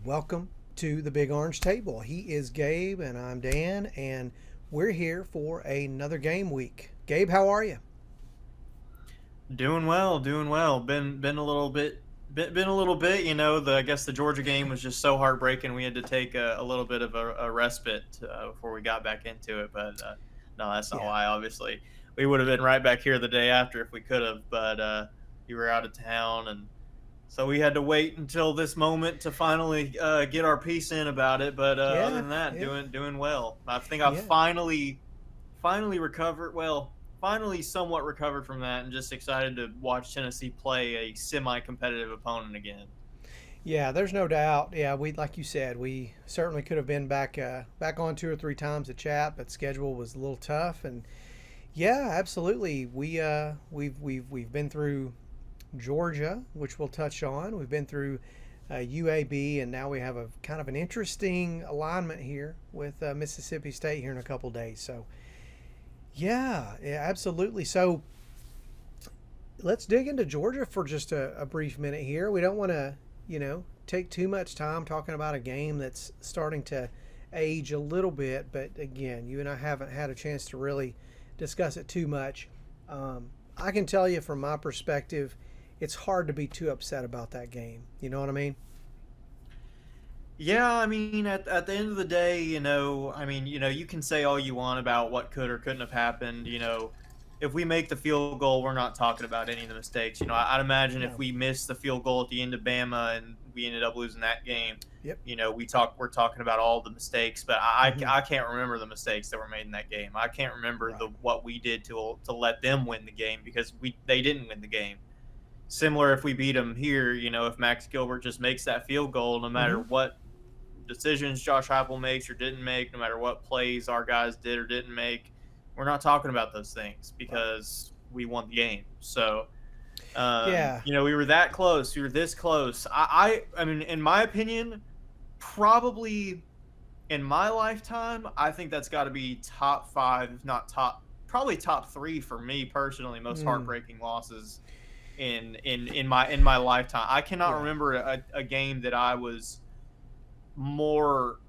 welcome to the Big Orange Table. He is Gabe, and I'm Dan, and we're here for another game week. Gabe, how are you? Doing well, doing well. Been a little bit. I guess the Georgia game was just so heartbreaking. We had to take a little bit of a respite before we got back into it. But no, that's not Yeah, why. Obviously, we would have been right back here the day after if we could have. But you were out of town, and so we had to wait until this moment to finally get our piece in about it. But other yeah, than that, yeah, doing well. I think I've yeah. finally recovered. Well, finally somewhat recovered from that, and just excited to watch Tennessee play a semi-competitive opponent again. Yeah, there's no doubt. Yeah, we like you said, we certainly could have been back on two or three times to chat, but schedule was a little tough. And yeah, absolutely. We've been through Georgia, which we'll touch on. We've been through UAB, and now we have a kind of an interesting alignment here with Mississippi State here in a couple days. So, yeah, absolutely. So, let's dig into Georgia for just a brief minute here. We don't want to, take too much time talking about a game that's starting to age a little bit. But again, you and I haven't had a chance to really discuss it too much. I can tell you from my perspective, it's hard to be too upset about that game. You know what I mean? Yeah, I mean, at the end of the day, you can say all you want about what could or couldn't have happened. If we make the field goal, we're not talking about any of the mistakes. I'd imagine if No. we missed the field goal at the end of Bama and we ended up losing that game, Yep. we're talking about all the mistakes. But Hmm. I can't remember the mistakes that were made in that game. I can't remember Right. the what we did to let them win the game because they didn't win the game. Similar if we beat them here, if Max Gilbert just makes that field goal, no matter Hmm. what decisions Josh Heupel makes or didn't make, no matter what plays our guys did or didn't make, we're not talking about those things Right. because we won the game. So, Yeah. we were that close. We were this close. I mean, in my opinion, probably in my lifetime, I think that's got to be top five, if not probably top three for me personally. Most Mm, heartbreaking losses in my lifetime. I cannot yeah. remember a game that I was more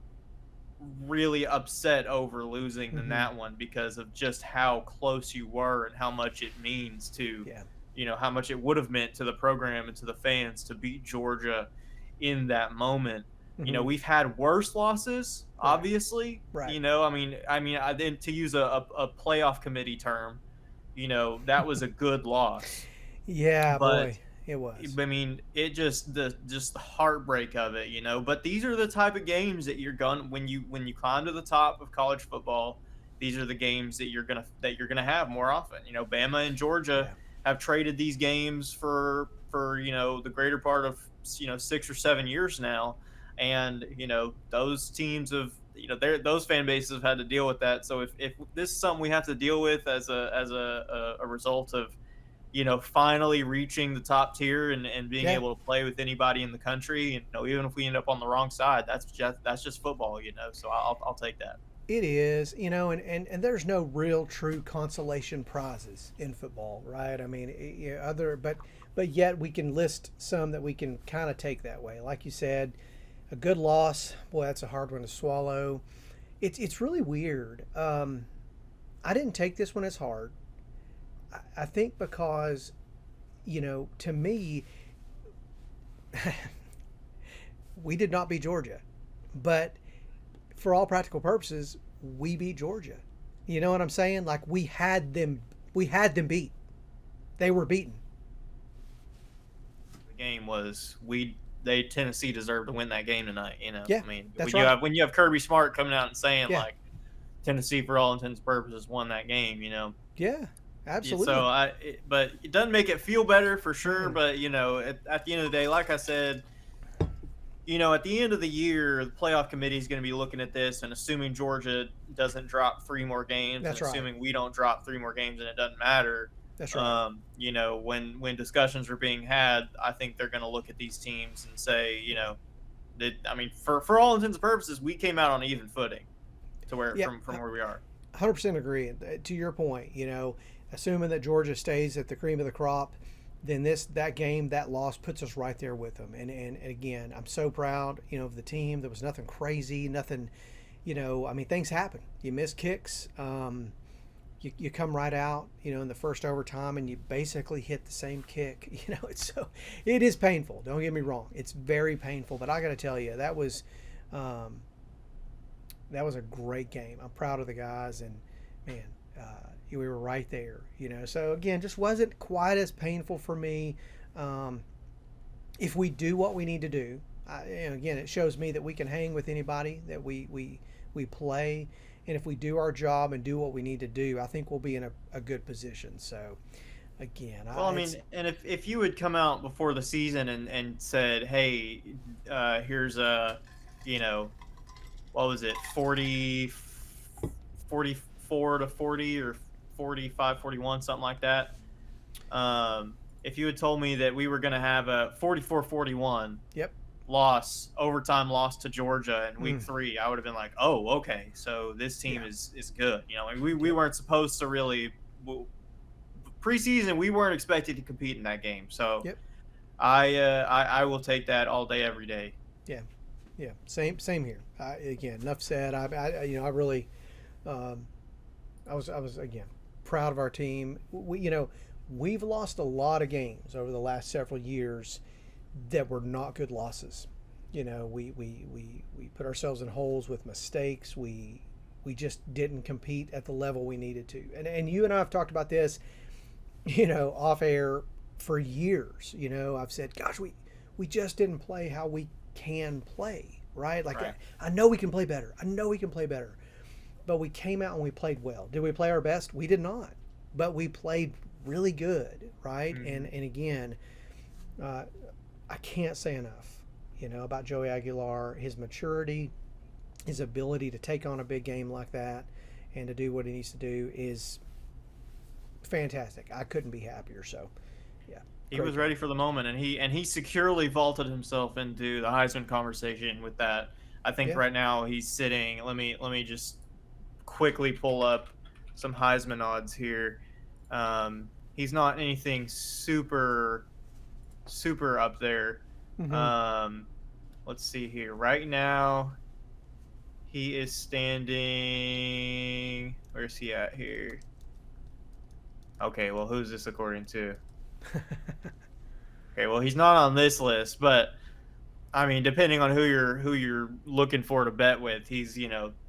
really upset over losing than Hmm. that one because of just how close you were and how much it means to, Yeah. how much it would have meant to the program and to the fans to beat Georgia in that moment. Hmm. We've had worse losses, Right. obviously. Right. Then to use a playoff committee term, that was a good loss, Yeah, but boy, it was. I mean, it just the heartbreak of it. But these are the type of games that you're going when you climb to the top of college football. These are the games that you're gonna have more often. Bama and Georgia Yeah. have traded these games for the greater part of 6 or 7 years now, and those teams have those fan bases have had to deal with that. So if this is something we have to deal with as a result of finally reaching the top tier and being Yeah. able to play with anybody in the country. Even if we end up on the wrong side, that's just football. So I'll take that. It is, and there's no real true consolation prizes in football, right? I mean, but yet we can list some that we can kind of take that way. Like you said, a good loss, boy, that's a hard one to swallow. It's really weird. I didn't take this one as hard. I think because, to me, we did not beat Georgia, but for all practical purposes, we beat Georgia. You know what I'm saying? Like we had them beat. They were beaten. The game was we they Tennessee deserved to win that game tonight. Yeah, I mean, that's when you right. have when you have Kirby Smart coming out and saying Yeah, like Tennessee for all intents and purposes won that game. yeah, Yeah, so absolutely. but it doesn't make it feel better for sure. Mm-mm. But at the end of the day, like I said, at the end of the year, the playoff committee is going to be looking at this and assuming Georgia doesn't drop three more games and That's right. assuming we don't drop three more games and it doesn't matter. That's right. When discussions are being had, I think they're going to look at these teams and say, that I mean, for all intents and purposes, we came out on even footing to where Yeah, from where we are. 100% agree. To your point, assuming that Georgia stays at the cream of the crop, then that loss puts us right there with them. And again, I'm so proud, of the team. There was nothing crazy, nothing, I mean, things happen. You miss kicks. You come right out, in the first overtime, and you basically hit the same kick. It is painful. Don't get me wrong. It's very painful. But I got to tell you, that was a great game. I'm proud of the guys, and man, we were right there. So again, just wasn't quite as painful for me. If we do what we need to do, again, it shows me that we can hang with anybody that we play. And if we do our job and do what we need to do, I think we'll be in a good position. So, again, well, I mean, and if you had come out before the season and said, hey, here's what was it, 44 to 40 or 45, 41, something like that. If you had told me that we were going to have a 44-41. Yep. Overtime loss to Georgia in week 3, I would have been like, oh, okay, so this team is good. We weren't supposed to really preseason. We weren't expected to compete in that game. So yep. I will take that all day, every day. Yeah. Same here. Again, enough said. I really, I was again proud of our team. We've lost a lot of games over the last several years that were not good losses. We put ourselves in holes with mistakes. We just didn't compete at the level we needed to. And you and I have talked about this, off air for years. I've said, gosh, we just didn't play how we can play, right? Like, right. I know we can play better. But we came out and we played well. Did we play our best? We did not. But we played really good, right? Mm-hmm. And again, I can't say enough, about Joey Aguilar, his maturity, his ability to take on a big game like that and to do what he needs to do is fantastic. I couldn't be happier. So, yeah. He was ready for the moment, and he securely vaulted himself into the Heisman conversation with that. I think right now he's sitting. Let me just quickly pull up some Heisman odds here. He's not anything super up there. Mm-hmm. Let's see here. Right now, he is standing. Where's he at here? Okay, well, who's this according to? Okay, well, he's not on this list, but I mean, depending on who you're looking for to bet with, he's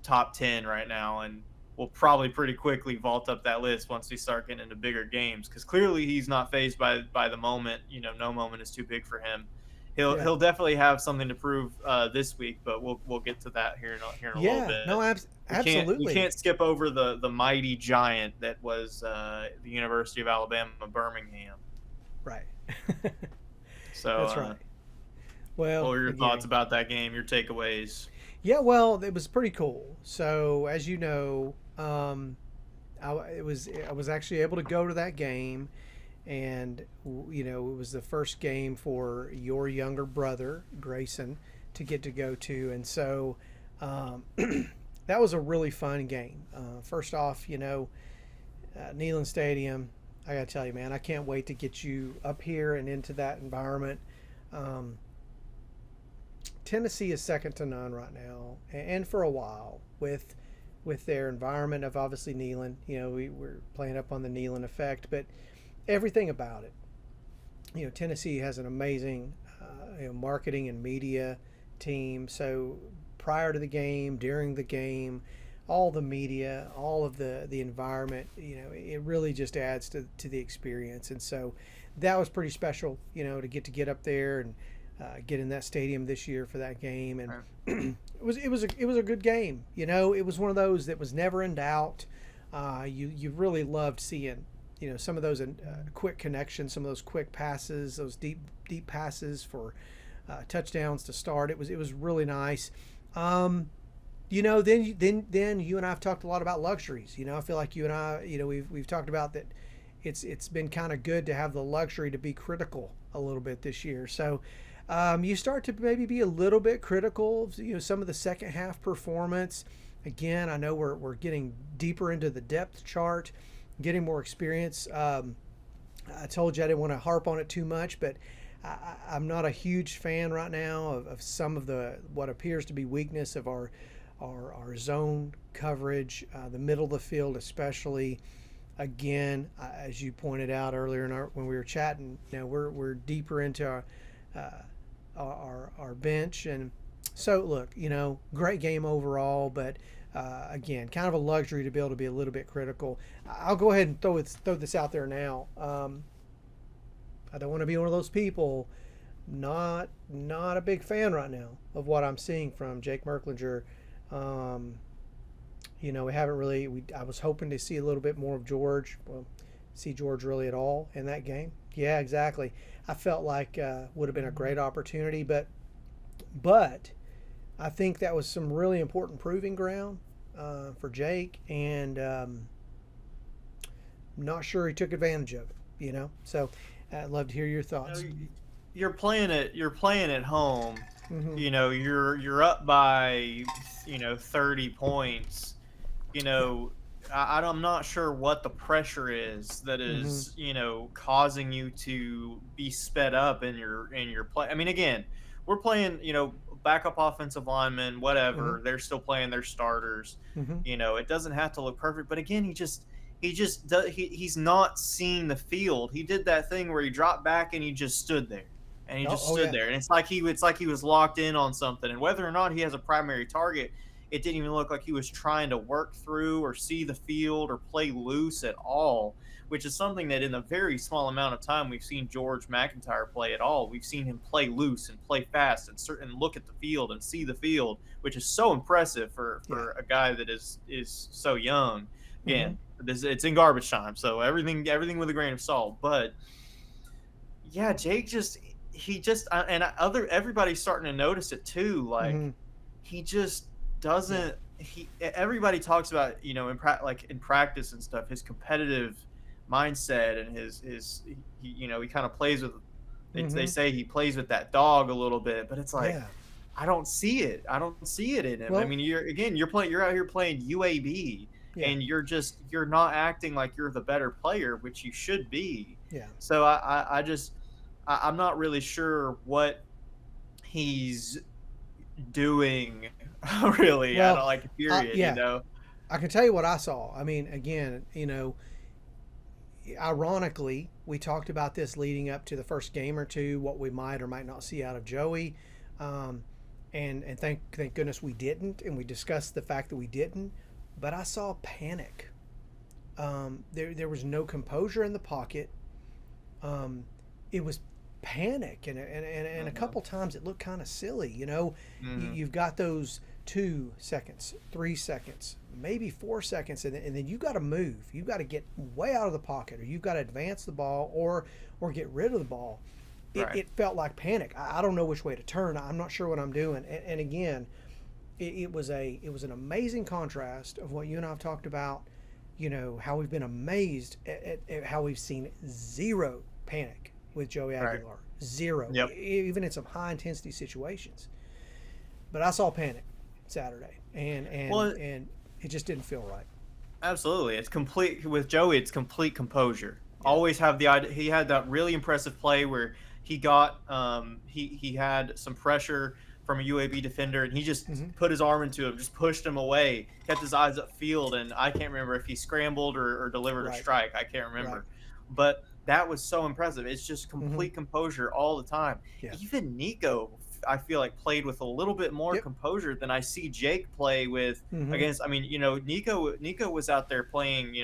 top 10 right now, and will probably pretty quickly vault up that list once we start getting into bigger games, because clearly he's not fazed by the moment. No moment is too big for him. He'll definitely have something to prove this week, but we'll get to that here in a little bit. No, absolutely. We can't skip over the mighty giant that was the University of Alabama, Birmingham. Right. So that's right. Well, what were your thoughts about that game? Your takeaways? Yeah, well, it was pretty cool. So as you know, I was actually able to go to that game. And, it was the first game for your younger brother, Grayson, to get to go to. And so that was a really fun game. First off, Neyland Stadium, I got to tell you, man, I can't wait to get you up here and into that environment. Tennessee is second to none right now, and for a while with their environment of obviously Neyland. We're playing up on the Neyland effect, but everything about it. Tennessee has an amazing marketing and media team. So prior to the game, during the game, all the media, all of the environment, it really just adds to the experience. And so that was pretty special, to get up there and get in that stadium this year for that game. And it was a good game. It was one of those that was never in doubt. You really loved seeing some of those quick connections, some of those quick passes, those deep passes for touchdowns to start. It was really nice. Then you and I have talked a lot about luxuries. I feel like you and I, we've talked about that. It's been kind of good to have the luxury to be critical a little bit this year. So you start to maybe be a little bit critical of some of the second half performance. Again, I know we're getting deeper into the depth chart, getting more experience. I told you I didn't want to harp on it too much, but I'm not a huge fan right now of some of the what appears to be weakness of our zone coverage, the middle of the field especially. Again, as you pointed out earlier when we were chatting, we're deeper into uh, our bench, and so look, great game overall, but again, kind of a luxury to be able to be a little bit critical. I'll go ahead and throw this out there now. I don't want to be one of those people. Not a big fan right now of what I'm seeing from Jake Merklinger. We haven't really. I was hoping to see a little bit more of George. Well, see George really at all in that game. Yeah, exactly. I felt like would have been a great opportunity, but I think that was some really important proving ground for Jake, and not sure he took advantage of it. So I'd love to hear your thoughts. You're playing it. You're playing at home. Mm-hmm. You're up by 30 points. I'm not sure what the pressure is that is causing you to be sped up in your play. I mean, again, we're playing backup offensive linemen, whatever. Mm-hmm. They're still playing their starters. Mm-hmm. It doesn't have to look perfect, but again, he's not seeing the field. He did that thing where he dropped back and he just stood there. And he just stood there, and it's like he was locked in on something. And whether or not he has a primary target, it didn't even look like he was trying to work through or see the field or play loose at all, which is something that in a very small amount of time we've seen George McIntyre play at all. We've seen him play loose and play fast and look at the field and see the field, which is so impressive for a guy that is so young. Again, it's in garbage time, so everything with a grain of salt. But yeah, Jake everybody's starting to notice it too. Like he just doesn't. Everybody talks about in practice and stuff, his competitive mindset and he kind of plays with. They say he plays with that dog a little bit, but it's like I don't see it. I don't see it in him. Well, I mean, you're out here playing UAB. Yeah. And you're not acting like you're the better player, which you should be. Yeah. So I'm not really sure what he's doing, really. Well, I don't like period. I can tell you what I saw. I mean, again, ironically, we talked about this leading up to the first game or two, what we might or might not see out of Joey, and thank goodness we didn't, and we discussed the fact that we didn't. But I saw panic. There was no composure in the pocket. It was panic, and a couple times it looked kind of silly. You've got those 2 seconds, 3 seconds, maybe 4 seconds, and then you got to move. You got to get way out of the pocket, or you've got to advance the ball, or get rid of the ball. It felt like panic. I don't know which way to turn. I'm not sure what I'm doing. And again. It was an amazing contrast of what you and I have talked about, how we've been amazed at how we've seen zero panic with Joey Aguilar. Right. Zero. Yep. Even in some high intensity situations. But I saw panic Saturday and it just didn't feel right. Absolutely. It's complete with Joey, it's complete composure. Yeah. Always have the idea. He had that really impressive play where he got he had some pressure from a UAB defender, and he just put his arm into him, just pushed him away, kept his eyes upfield, and I can't remember if he scrambled or delivered a strike. I can't remember. Right. But that was so impressive. It's just complete composure all the time. Yeah. Even Nico, I feel like, played with a little bit more composure than I see Jake play with against. I mean, Nico was out there playing,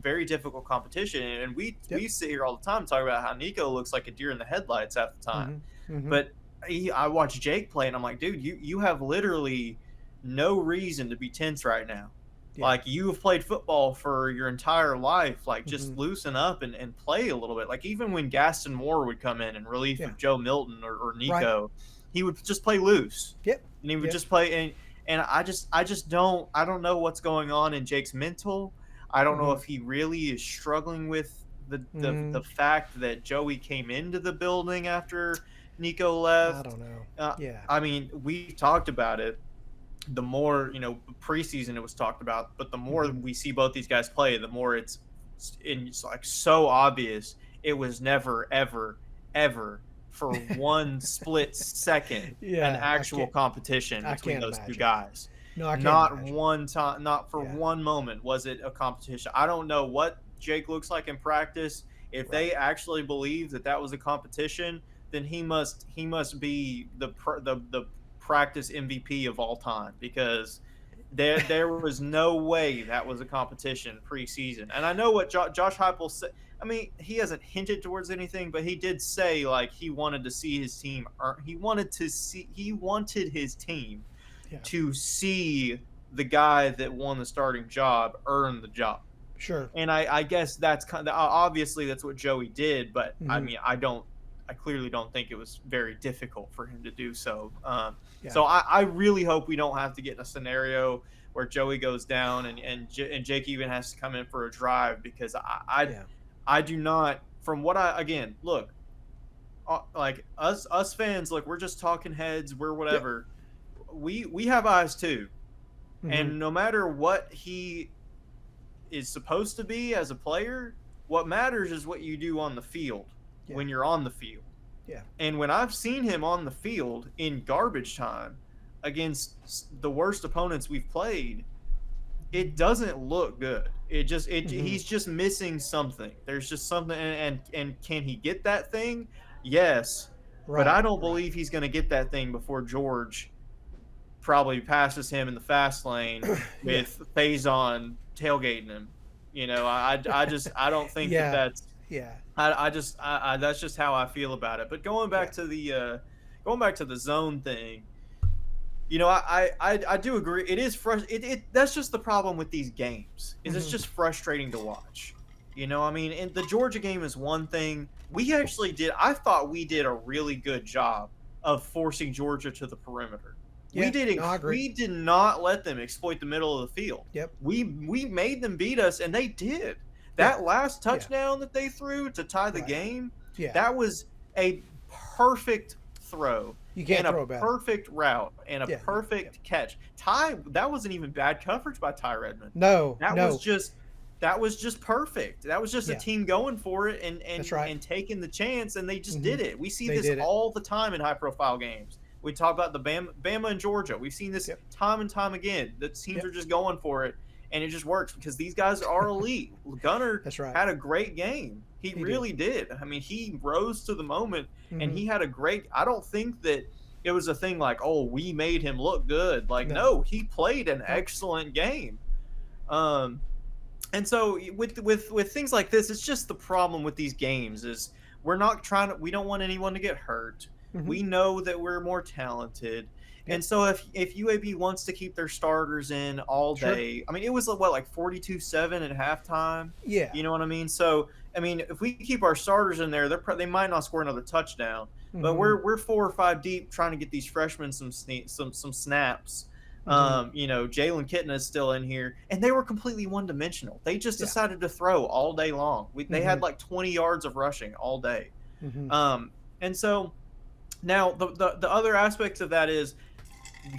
very difficult competition, and we sit here all the time talking about how Nico looks like a deer in the headlights half the time. But I watch Jake play, and I'm like, dude, you have literally no reason to be tense right now. Yeah. Like, you have played football for your entire life. Like, just loosen up and play a little bit. Like, even when Gaston Moore would come in relief of Joe Milton or Nico, he would just play loose. Yep. And he would just play. And I don't know what's going on in Jake's mental. I don't know if he really is struggling with the fact that Joey came into the building after Nico left. I don't know. I mean, we talked about it. The more, preseason it was talked about, but the more we see both these guys play, the more it's like so obvious it was never, ever, ever for one split second an Yeah, actual competition I between can't those two imagine. guys. No, I can't Not imagine. one time, not for Yeah, one moment was it a competition. I don't know what Jake looks like in practice. If right. they actually believe that that was a competition, then he must be the practice MVP of all time, because there was no way that was a competition preseason. And I know what Josh Heupel said. I mean, he hasn't hinted towards anything, but he did say like he wanted to see his team. He wanted his team Yeah, to see the guy that won the starting job earn the job. sure. And I guess that's kind of obviously that's what Joey did, but I Hmm. mean I clearly don't think it was very difficult for him to do so. Yeah, So I really hope we don't have to get in a scenario where Joey goes down and Jake even has to come in for a drive, because yeah. I do not, from what I, again, look, like us fans, look, we're just talking heads, we're Yep. whatever. We have eyes too, Hmm. and no matter what he is supposed to be as a player, what matters is what you do on the field Yeah, when you're on the field. yeah. And when I've seen him on the field in garbage time against the worst opponents we've played, it doesn't look good. Hmm. He's just missing something. There's just something, and can he get that thing? Yes, but Right, I don't right. believe he's going to get that thing before George probably passes him in the fast lane Yeah, with Faison tailgating him. I don't think that yeah, that's yeah. that's just how I feel about it. But Yeah. going back to the zone thing, I do agree. It is that's just the problem with these games. Is it's Hmm. just frustrating to watch. I mean, and the Georgia game is one thing. I thought we did a really good job of forcing Georgia to the perimeter. We Yeah. did No, I agree. we did not let them exploit the middle of the field. Yep. We made them beat us, and they did. Yeah. That last Yeah. touchdown that they threw to tie the Right. game, Yeah. that was a perfect throw You and can't a throw better. perfect route and a Yeah. Yeah. perfect catch. That wasn't even bad coverage by Ty Redmond. No. That was No. just that was just perfect. That was just a Yeah. team going for it and That's and right. and taking the chance, and they just Hmm. did it. We see They this did it. all the time in high profile games. We talk about the Bama and Georgia. We've seen this Yep. time and time again. The teams Yep. are just going for it, and it just works because these guys are elite. Gunner That's right. had a great game. He He did. really did. I mean, he rose to the moment, and Hmm. he had a great. I don't think that it was a thing like, oh, we made him look good. Like, No. no, he played an Nope. excellent game. Um, and so with things like this, it's just the problem with these games is we don't want anyone to get hurt. Hmm. We know that we're more talented. And Yep. so if UAB wants to keep their starters in all Sure. day, I mean, it was what, like 42-7 at halftime. Yeah. You know what I mean? So I mean, if we keep our starters in there, they might not score another touchdown, but Hmm. we're 4 or 5 deep trying to get these freshmen some snaps. Hmm. Jalen Kitna is still in here, and they were completely one dimensional. They just Yeah. decided to throw all day long. They Hmm. had like 20 yards of rushing all day. Hmm. And so now the other aspects of that is,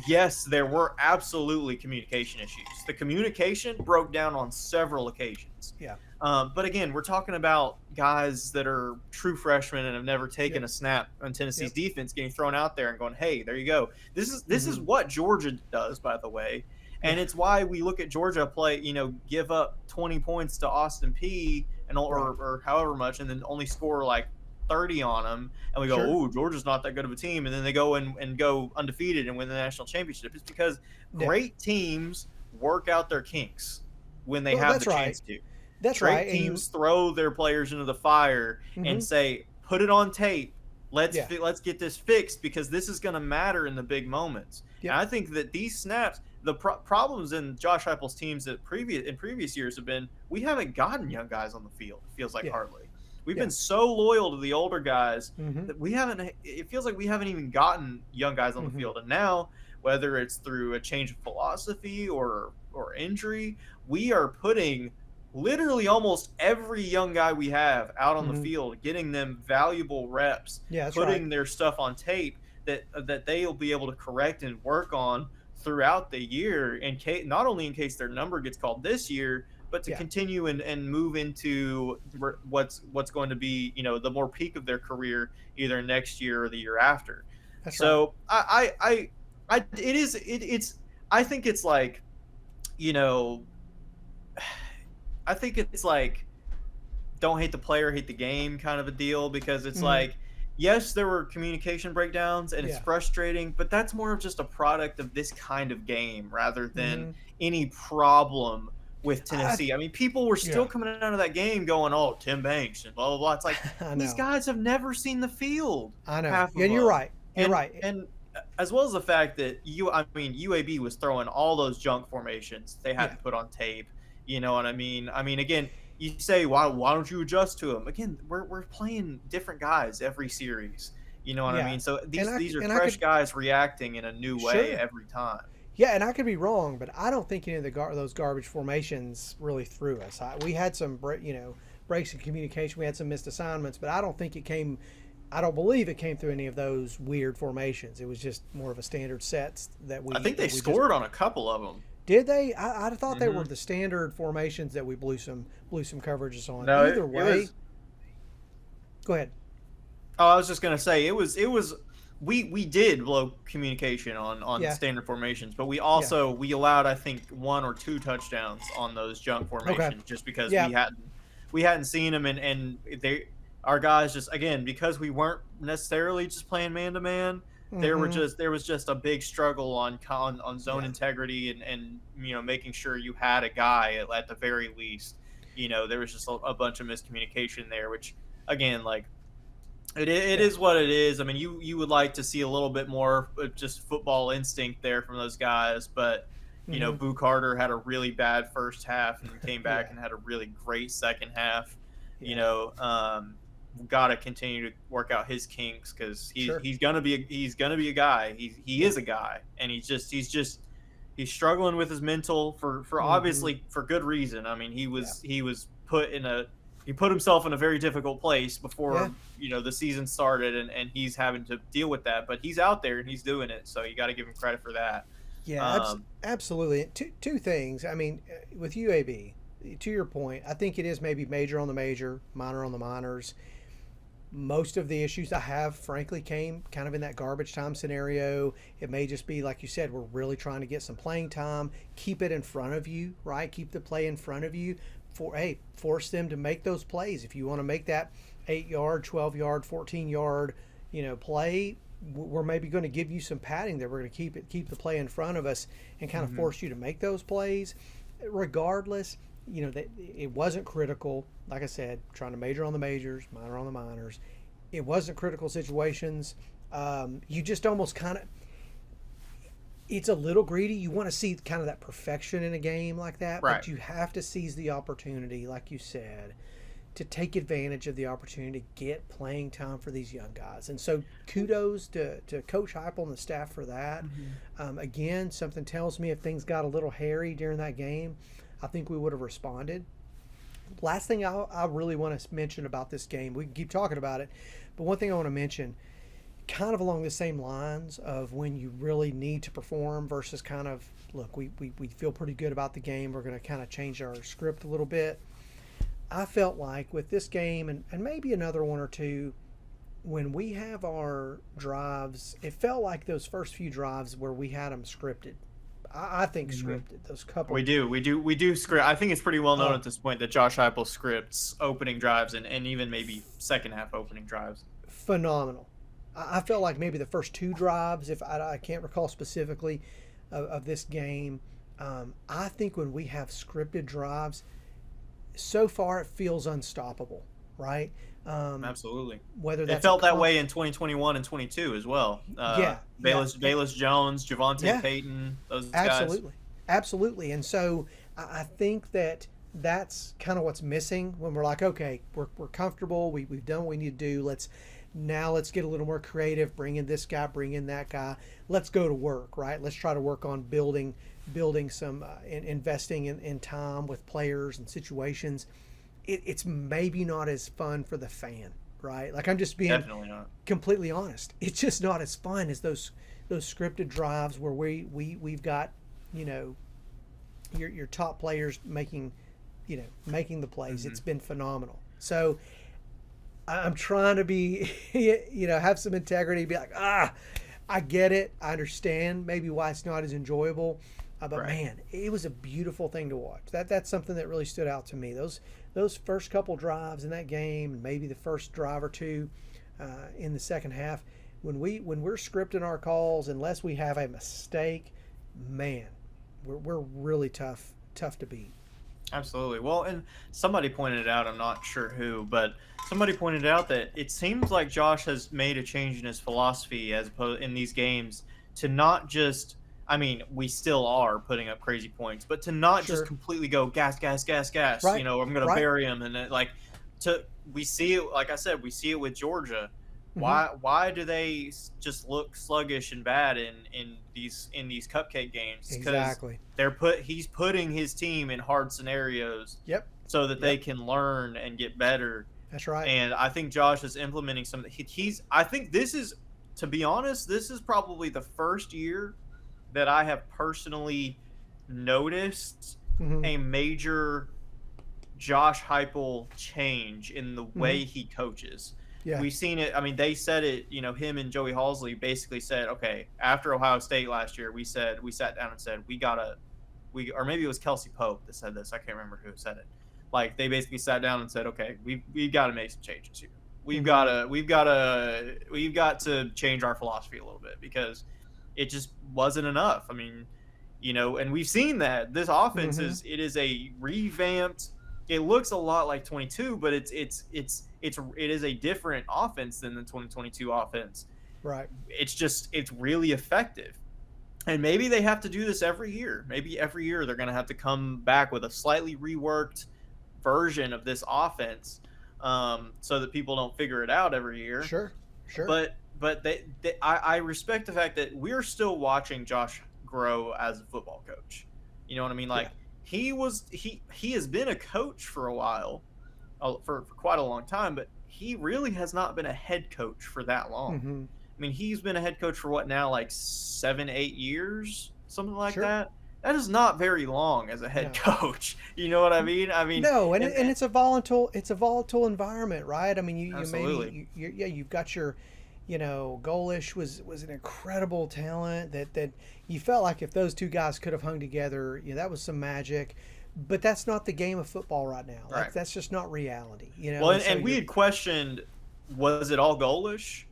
yes, there were absolutely communication issues. The communication broke down on several occasions. Yeah. But again, we're talking about guys that are true freshmen and have never taken Yep. a snap on Tennessee's Yep. defense, getting thrown out there and going, "Hey, there you go." This is Hmm. what Georgia does, by the way, Yeah. and it's why we look at Georgia play. Give up 20 points to Austin P and Right. or however much, and then only score like 30 on them, and we go, Sure. "Oh, Georgia's not that good of a team," and then they go and go undefeated and win the national championship. It's because Yeah. great teams work out their kinks when they Well, have that's the right. chance to. That's Great right. And teams throw their players into the fire and hmm. say, "Put it on tape. Yeah. Let's get this fixed because this is going to matter in the big moments." And Yep. I think that these snaps, the problems in Josh Heupel's teams in previous years have been we haven't gotten young guys on the field. It feels like Yeah. hardly. We've Yeah. been so loyal to the older guys Hmm. that we haven't. It feels like we haven't even gotten young guys on the Hmm. field. And now, whether it's through a change of philosophy or injury, we are putting literally almost every young guy we have out on the Hmm. field, getting them valuable reps, Yeah. That's right. putting their stuff on tape that they'll be able to correct and work on throughout the year, in case not only in case their number gets called this year, but to Yeah, continue and move into what's going to be, the more peak of their career either next year or the year after. that's right. So it's I think it's like, you know I think it's like don't hate the player, hate the game kind of a deal, because it's Hmm. like, yes, there were communication breakdowns and it's Yeah. frustrating, but that's more of just a product of this kind of game rather than Hmm. any problem with I Tennessee. I mean, people were still yeah. coming out of that game going, "Oh, Tim Banks and blah blah blah." It's like I these know. guys have never seen the field, I know. half Yeah, of and you're them, right. You're and right. and as well as the fact that UAB was throwing all those junk formations they Yeah. hadn't put on tape. You know what I mean? I mean, again, you say why don't you adjust to them? Again, we're playing different guys every series. You know what I Yeah. mean? So these are And I fresh could guys reacting in a new way sure. every time. Yeah, and I could be wrong, but I don't think any of those garbage formations really threw us. We had some breaks in communication. We had some missed assignments, but I don't think it came. I don't believe it came through any of those weird formations. It was just more of a standard sets I think they that we just scored on a couple of them. did. I thought they were Hmm. the standard formations that we blew some coverages on. No, Either it way, was. go ahead. Oh, I was just gonna say it was. We did blow communication on Yeah, standard formations, but yeah, we allowed, I think, one or two touchdowns on those junk okay, formations just because yeah. we hadn't seen them, and they our guys just, again, because we weren't necessarily just playing man to man. Mm-hmm. There was just a big struggle on zone Yeah, integrity, and making sure you had a guy at the very least. There was just a bunch of miscommunication there, which, again, like, it yeah. is what it is. I mean, you would like to see a little bit more of just football instinct there from those guys, but Mm-hmm. Boo Carter had a really bad first half and came back Yeah, and had a really great second half. You yeah. know, got to continue to work out his kinks, because Sure. he's gonna be a guy. He Yeah. is a guy, and he's struggling with his mental for Mm-hmm. obviously for good reason. I mean, Yeah. he was he put himself in a very difficult place Yeah. before the season started, and he's having to deal with that. But he's out there and he's doing it, so you got to give him credit for that. Yeah, Um, absolutely. Two things. I mean, with UAB, to your point, I think it is maybe major on the major, minor on the minors. Most of the issues I have, frankly, came kind of in that garbage time scenario. It may just be, like you said, we're really trying to get some playing time, keep it in front of you, right? Keep the play in front of you. Force them to make those plays. If you want to make that 8 yard, 12 yard, 14 yard, play, we're maybe going to give you some padding there. We're going to keep the play in front of us and kind of mhm. force you to make those plays. Regardless, that it wasn't critical. Like I said, trying to major on the majors, minor on the minors. It wasn't critical situations. You just almost kind of, it's a little greedy. You want to see kind of that perfection in a game like that, Right. but you have to seize the opportunity, like you said, to take advantage of the opportunity to get playing time for these young guys. And so kudos to Coach Heupel and the staff for that. Mhm. Again, something tells me if things got a little hairy during that game, I think we would have responded. Last thing I really want to mention about this game, we can keep talking about it, but one thing I want to mention, kind of along the same lines of when you really need to perform versus kind of, look, we feel pretty good about the game. We're going to kind of change our script a little bit. I felt like with this game and maybe another one or two, when we have our drives, it felt like those first few drives where we had them scripted. I think Mhm. scripted. Those couple, We do script. I think it's pretty well known oh, at this point that Josh Heupel scripts opening drives, and even maybe second half opening drives. phenomenal. I felt like maybe the first two drives, if I can't recall specifically of this game, I think when we have scripted drives, so far it feels unstoppable, right? Um, Absolutely. whether It that's a felt that comp, way in 2021 and 22 as well. yeah, yeah, Bayless Jones, Javante yeah, Payton, those guys. absolutely, absolutely. And so I think that that's kind of what's missing when we're like, okay, we're comfortable, we've done what we need to do. Let's get a little more creative. Bring in this guy, bring in that guy. Let's go to work, right? Let's try to work on building some investing in time with players and situations. It's maybe not as fun for the fan, right? Like I'm just being Definitely not. completely honest. It's just not as fun as those scripted drives where we've got you know your top players making making the plays. Hmm. It's been phenomenal. So I'm trying to be, have some integrity. Be like, I get it. I understand maybe why it's not as enjoyable. But Right. man, it was a beautiful thing to watch. That's something that really stood out to me. Those first couple drives in that game, and maybe the first drive or two in the second half, when we're scripting our calls, unless we have a mistake, man, we're really tough to beat. Absolutely. Well, and somebody pointed out, I'm not sure who, but somebody pointed out that it seems like Josh has made a change in his philosophy as opposed in these games to not just, I mean, we still are putting up crazy points, but to not just Sure. completely go gas, gas, gas, gas. Right. I'm going to Right. bury him, and then, like to we see it. Like I said, we see it with Georgia. Hmm. Why do they just look sluggish and bad in these cupcake games? Because Exactly. he's putting his team in hard scenarios Yep. so that they Yep. can learn and get better. That's right. And I think Josh is implementing some. He's. I think this is, to be honest, this is probably the first year that I have personally noticed Hmm. a major Josh Heupel change in the Hmm. way he coaches. Yeah. We've seen it. I mean, they said it. Him and Joey Halsley basically said, okay, after Ohio State last year, we sat down and said or maybe it was Kelsey Pope that said this. I can't remember who said it. Like they basically sat down and said, okay, we've got to make some changes here. Hmm. We've got to change our philosophy a little bit because it just wasn't enough. I mean, and we've seen that this offense Hmm. is a revamped. It looks a lot like 22, but it is a different offense than the 2022 offense. Right. It's really effective. And maybe they have to do this every year. Maybe every year they're going to have to come back with a slightly reworked version of this offense, so that people don't figure it out every year. Sure. Sure. But I respect the fact that we're still watching Josh grow as a football coach. You know what I mean? Yeah. Like he has been a coach for a while, for quite a long time, but he really has not been a head coach for that long. Hmm. I mean, he's been a head coach for what now, like 7, 8 years, something like Sure. that. That is not very long as a head No. coach. You know what I mean? I mean, No, and, and and it's a volatile environment, right? I mean, you absolutely. maybe yeah, you've got your, Golish was an incredible talent that you felt like if those two guys could have hung together, that was some magic. But that's not the game of football right now. Right. That's just not reality, Well, And so and we you're had questioned, was it all goalish?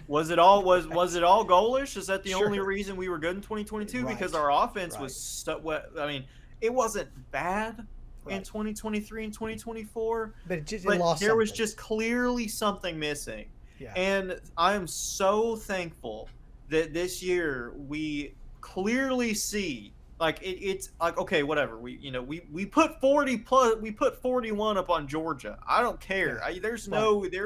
Was it all goalish? Is that the only sure. reason we were good in 2022? Because Right. our offense was Right. so what? I mean, it wasn't bad in Right. 2023 and 2024, But it but lost there was something. just clearly something missing. Yeah. And I am so thankful that this year we clearly see, like it's like, okay, whatever, we put 40 plus, we put 41 up on Georgia. I don't Yeah. care. Right. There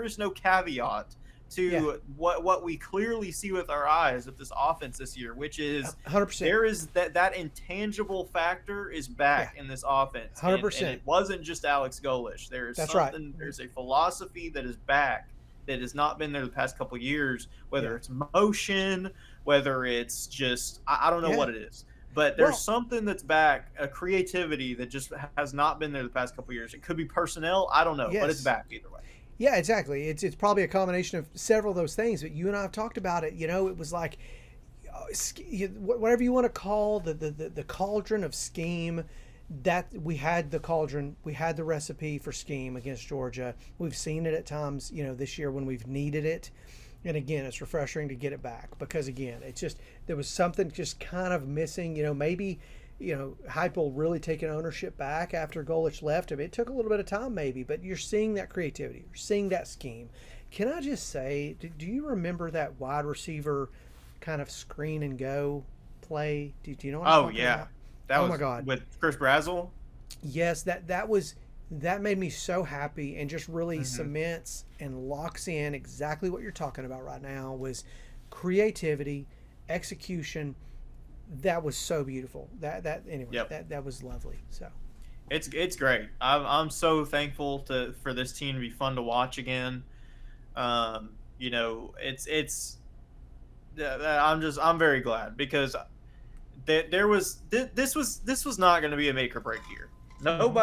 is no caveat Yeah. to what we clearly see with our eyes with this offense this year, which is 100%. there is that intangible factor is Yeah. back in this offense, and 100%. it wasn't just Alex Golish. There is That's right. something. There's a philosophy that is back that has not been there the past couple of years. Whether Yeah. it's motion, whether it's just I don't know Yeah. what it is, but there's Well, something that's back, a creativity that just has not been there the past couple of years. It could be personnel, I don't know, but it's yes. back either way. Yeah, exactly. It's probably a combination of several of those things. But you and I have talked about it. It was like whatever you want to call the cauldron of scheme. That we had the cauldron, we had the recipe for scheme against Georgia. We've seen it at times, this year when we've needed it. And again, it's refreshing to get it back because again, it's just there was something just kind of missing. Maybe Heupel really taking ownership back after Golich left him. It took a little bit of time, maybe, but you're seeing that creativity, you're seeing that scheme. Can I just say, do you remember that wide receiver kind of screen and go play? Do you know what I'm Oh talking yeah, about? that Oh my was God. with Chris Brazzell. Yes, that made me so happy and just really Hmm. cements and locks in exactly what you're talking about right now was creativity, execution. That was so beautiful. That anyway, Yep. that was lovely. So It's great. I'm so thankful for this team to be fun to watch again. It's I'm very glad because this was not going to be a make or break year. Mm-hmm.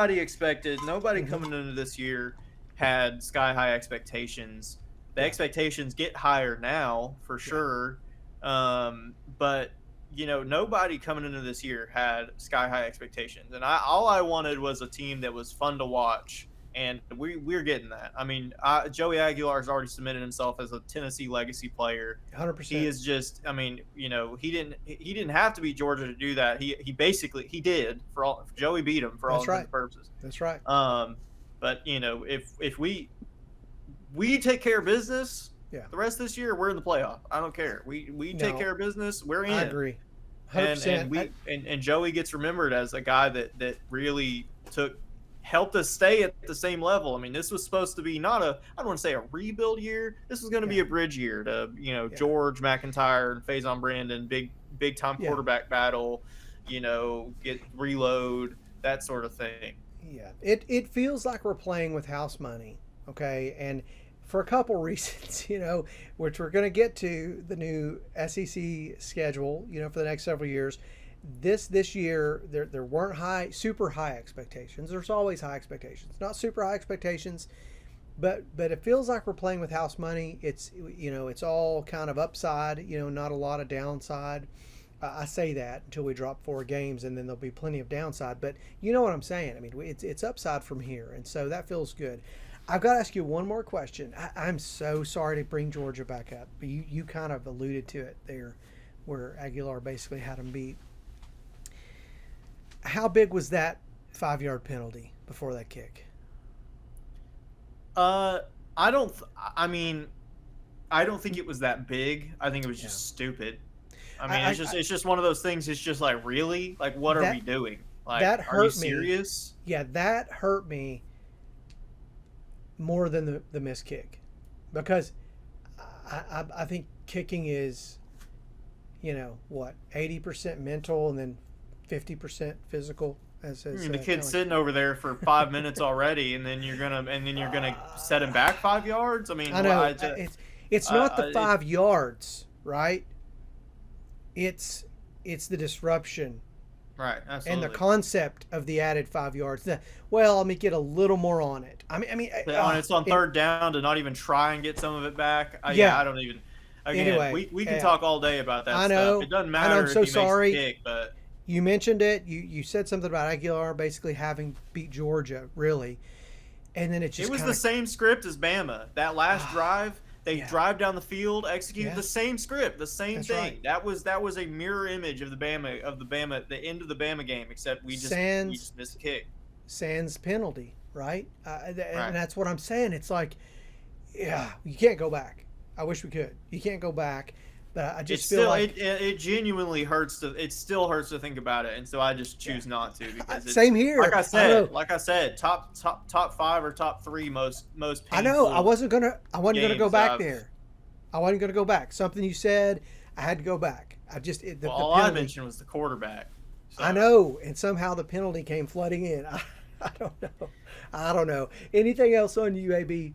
Nobody Mm-hmm. coming into this year had sky high expectations. The Yeah. expectations get higher now for Yeah. sure. But nobody coming into this year had sky high expectations, and all I wanted was a team that was fun to watch, and we're getting that. I mean, Joey Aguilar has already submitted himself as a Tennessee legacy player. He 100%. is just, I mean, he didn't have to beat Georgia to do that. He basically he did for all. Joey beat him for all That's intents right. and purposes. That's right. Um, but if we take care of business Yeah. the rest of this year, we're in the playoff. I don't care. We take No, care of business, we're I in. agree. And 100%. and Joey gets remembered as a guy that really helped us stay at the same level. I mean, this was supposed to be not I don't want to say a rebuild year. This was going to Yeah. be a bridge year to Yeah. George McIntyre and Faison Brandon, big time Yeah. quarterback battle. Get reload, that sort of thing. Yeah. It feels like we're playing with house money. Okay. And for a couple reasons, which we're going to get to the new SEC schedule, for the next several years. This year there weren't super high expectations. There's always high expectations, not super high expectations, but it feels like we're playing with house money. It's all kind of upside, not a lot of downside. I say that until we drop 4 games, and then there'll be plenty of downside. But you know what I'm saying. I mean, it's upside from here, and so that feels good. I've got to ask you one more question. I'm so sorry to bring Georgia back up, but you kind of alluded to it there, where Aguilar basically had him beat. How big was that 5 yard penalty before that kick? Uh, I don't. I mean, I don't think it was that big. I think it was Yeah, just stupid. I mean, I, it's just one of those things. It's just like, really, like, what are that we doing? Like, that are you hurt me. serious? Yeah, that hurt me more than the missed kick, because I think kicking is, what, 80% mental and then 50% physical. I As mean, the kind kid's of sitting over there for 5 minutes already, and then you're gonna set him back 5 yards. I mean, I well, know it's not the 5 yards, right? It's the disruption right, and the absolutely. concept of the added 5 yards. Well, let me get a little more on it. It's on it. third down to not even try and get some of it back. Yeah, Yeah. I don't even. Again, Anyway, we can yeah, talk all day about that I stuff. It know. doesn't I know. I'm matter if so he makes the sorry. kick, but You mentioned it. You said something about Aguilar basically having beat Georgia, really, and then it it just was kind the of. same script as Bama. That last drive, they Yeah. drive down the field, execute Yeah. the same script, the same That's thing. right. That was a mirror image of the end of the Bama game, except we Sans just missed a kick. Sans penalty, right? And Right. that's what I'm saying. It's like, yeah, you can't go back. I wish we could. You can't go back, but I It's just feel still like it genuinely hurts to it still hurts to think about it, and so I just yeah. choose not to because it's Same here. I know. like I said, top five or top three most I know. I painful wasn't gonna. I wasn't gonna go games back I've. there. I wasn't gonna go back. Something you said, I had to go back. The Well, all I penalty. mentioned was the quarterback. I So know, and somehow the penalty came flooding in. I don't know. I don't know. Anything else on UAB?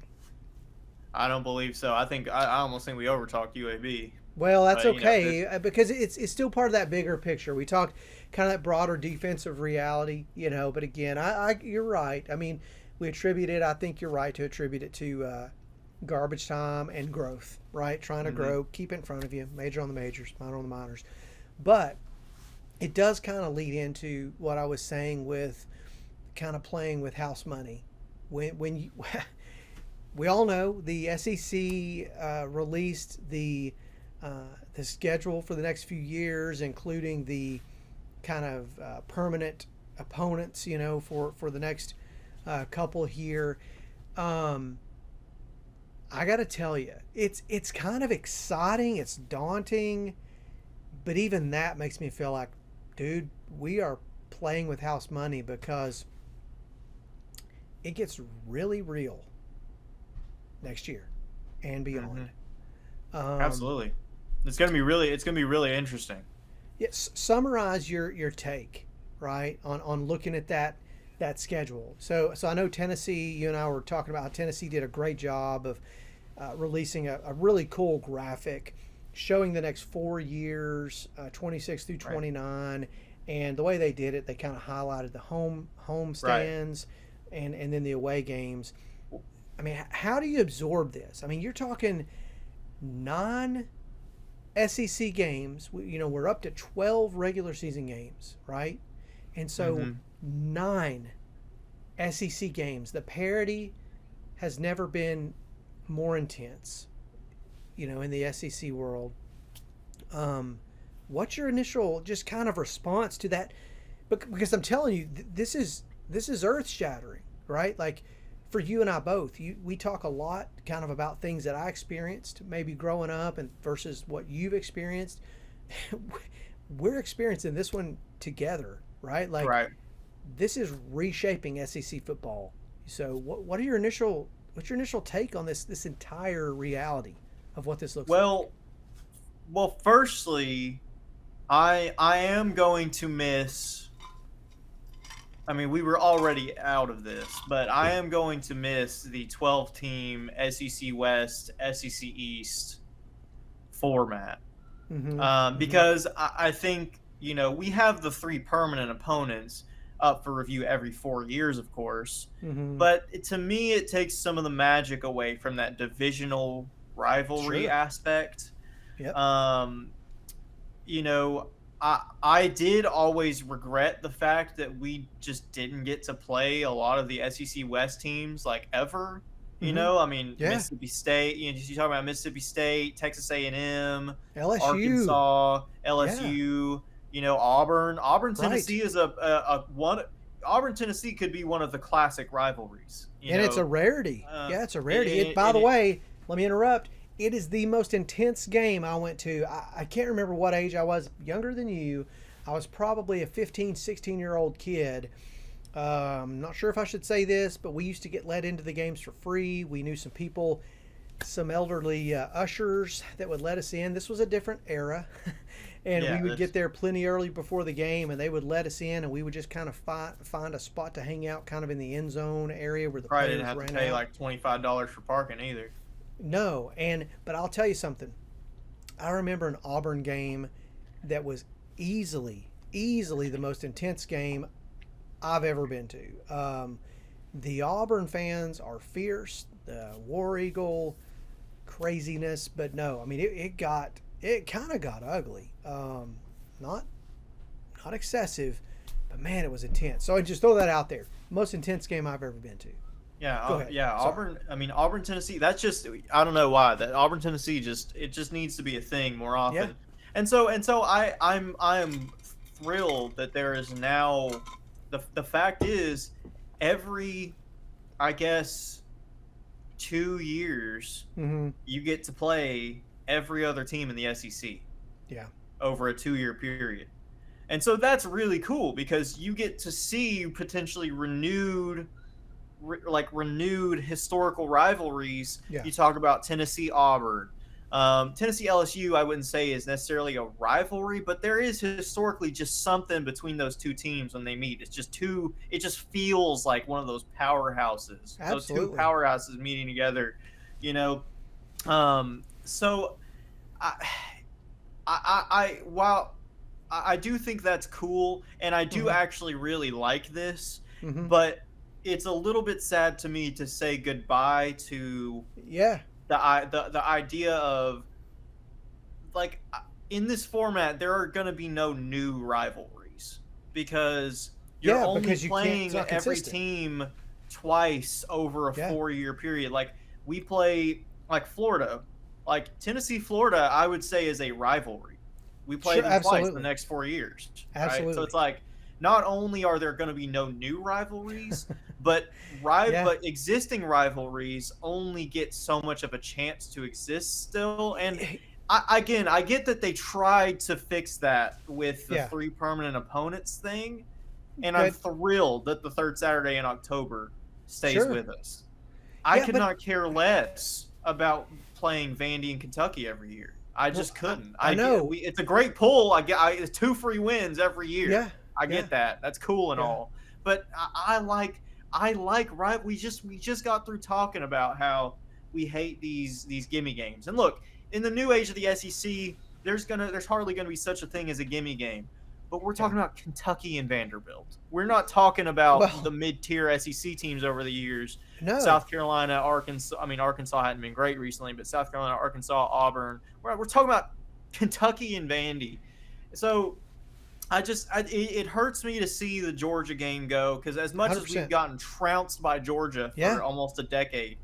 I don't believe so. I almost think we overtalked UAB, Well, that's but okay because it's still part of that bigger picture. We talked kind of that broader defensive reality, But again, you're right. I mean, we attribute it. I think you're right to attribute it to garbage time and growth, right? Trying to hmm grow, keep it in front of you, major on the majors, minor on the minors. But it does kind of lead into what I was saying with kind of playing with house money. When you, we all know the SEC released the schedule for the next few years, including the kind of permanent opponents, for the next couple here. Um, I got to tell you, it's kind of exciting. It's daunting, but even that makes me feel like, dude, we are playing with house money because it gets really real next year and hmm beyond. Um, Absolutely. It's gonna be really interesting. yes, summarize your take, right, on looking at that schedule. So I know Tennessee. You and I were talking about how Tennessee did a great job of releasing a really cool graphic showing the next 4 years, 26 through Right. 29, And the way they did it, they kind of highlighted the home Right. stands and then the away games. I mean, how do you absorb this? I mean, you're talking non SEC games. We're up to 12 regular season games, right? And so Mm-hmm. 9 SEC games. The parity has never been more intense, in the SEC world. What's your initial just kind of response to that? Because I'm telling you, this is earth shattering, right? Like for you and I both, we talk a lot kind of about things that I experienced maybe growing up and versus what you've experienced. We're experiencing this one together, right? Like Right. this is reshaping SEC football. So what's your initial take on this entire reality of what this looks like? Well, firstly, I am going to miss. I mean, we were already out of this, but I am going to miss the 12-team SEC West, SEC East format. Mm-hmm. Mm-hmm. Because I think, we have the 3 permanent opponents up for review every 4 years, of course. Mm-hmm. But to me, it takes some of the magic away from that divisional rivalry Sure. aspect. Yep. Um, you know, I did always regret the fact that we just didn't get to play a lot of the SEC West teams like ever. Mm-hmm. I mean, Yeah. Mississippi State. You talk about Mississippi State, Texas A&M, LSU. Arkansas, Yeah. LSU. Auburn. Auburn, Right. Tennessee is a one. Auburn, Tennessee could be one of the classic rivalries. And it's a rarity. Yeah, it's a rarity. By the It way, let me interrupt. It is the most intense game I went to. I can't remember what age I was, younger than you. I was probably a 15, 16-year-old kid. Not sure if I should say this, but we used to get let into the games for free. We knew some people, some elderly ushers that would let us in. This was a different era. And we yeah, would get this there plenty early before the game, and they would let us in, and we would just kind of find a spot to hang out kind of in the end zone area where the probably didn't players have to ran pay out. like $25 for parking either. No, but I'll tell you something. I remember an Auburn game that was easily the most intense game I've ever been to. The Auburn fans are fierce, the War Eagle craziness, but no, I mean it kind of got ugly. Not not excessive, but man, it was intense. So I just throw that out there. Most intense game I've ever been to. Yeah, Go ahead. yeah. Sorry. Auburn. I mean, Auburn, Tennessee. That's just. I don't know why that Auburn, Tennessee. It just needs to be a thing more Yeah. often. And so I'm thrilled that there is now. The fact is, every, I guess, 2 years Mm-hmm. you get to play every other team in the SEC Yeah. over a 2 year period. And so that's really cool because you get to see potentially renewed historical rivalries. Yeah. You talk about Tennessee Auburn. Tennessee LSU, I wouldn't say is necessarily a rivalry, but there is historically just something between those two teams when they meet. It just feels like one of those powerhouses, those two Absolutely. powerhouses meeting together, you know. So I, while I do think that's cool, and I do Mm-hmm. actually really like this, Mm-hmm. but it's a little bit sad to me to say goodbye to Yeah. the idea of like in this format there are going to be no new rivalries because you're Yeah, only because you can't. It's playing not every consistent. team twice over a Yeah. 4 year period. Like we play like Florida, like Tennessee Florida, I would say is a rivalry. We play Sure. them twice in the Absolutely. next 4 years, right? So Absolutely. it's like not only are there going to be no new rivalries, but Yeah. but existing rivalries only get so much of a chance to exist still. And I get that they tried to fix that with the Yeah. 3 permanent opponents thing, and I'm But thrilled that the third Saturday in October stays sure. with us. I Yeah. could But not care less about playing Vandy and Kentucky every year. I well, just couldn't. I know. It's a great pull. It's 2 free wins every year. Yeah. I Yeah. get that. That's cool and Yeah. all. But I like right. We just got through talking about how we hate these gimme games. And look, in the new age of the SEC, there's hardly gonna be such a thing as a gimme game. but we're Yeah. talking about Kentucky and Vanderbilt. We're not talking about the Well, mid-tier SEC teams over the years. no. South Carolina, Arkansas. I mean, Arkansas hadn't been great recently, but South Carolina, Arkansas, Auburn. We're talking about Kentucky and Vandy. So it hurts me to see the Georgia game go, because as much as we've 100%. gotten trounced by Georgia Yeah. for almost a decade,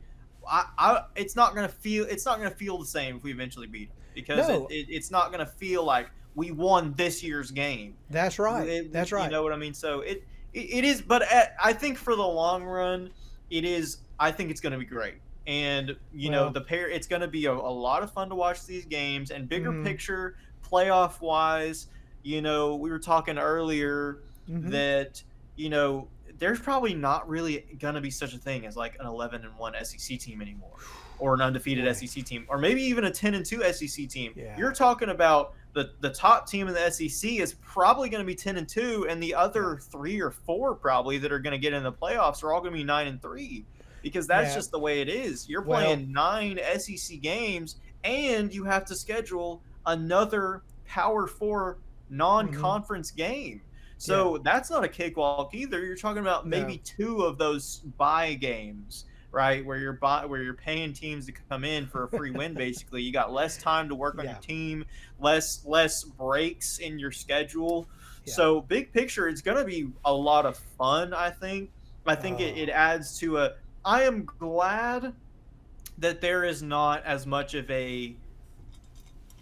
it's not gonna feel the same if we eventually beat them, because No, it's not gonna feel like we won this year's game. that's right. That's You right. know what I mean? So it is, but I think for the long run, it is. I think it's gonna be great. And Well, the pair, it's going to be a lot of fun to watch these games. And bigger mm-hmm. picture, playoff wise, we were talking earlier Mm-hmm. that you know there's probably not really going to be such a thing as like an 11-1 SEC team anymore, or an undefeated Boy. SEC team, or maybe even a 10-2 SEC team. Yeah. You're talking about the top team in the SEC is probably going to be 10-2, and the Yeah. other 3 or 4 probably that are going to get in the playoffs are all going to be 9-3, because that's Yeah. just the way it is. You're Well, playing 9 SEC games, and you have to schedule another Power 4 mm-hmm. non-conference game. Yeah. So that's not a cakewalk either. You're talking about No. maybe 2 of those bye games, right? Where you're paying teams to come in for a free win. Basically, you got less time to work on your Yeah. team, less breaks in your schedule. Yeah. So big picture, it's going to be a lot of fun. I think it Oh. adds to a. I am glad that there is not as much of a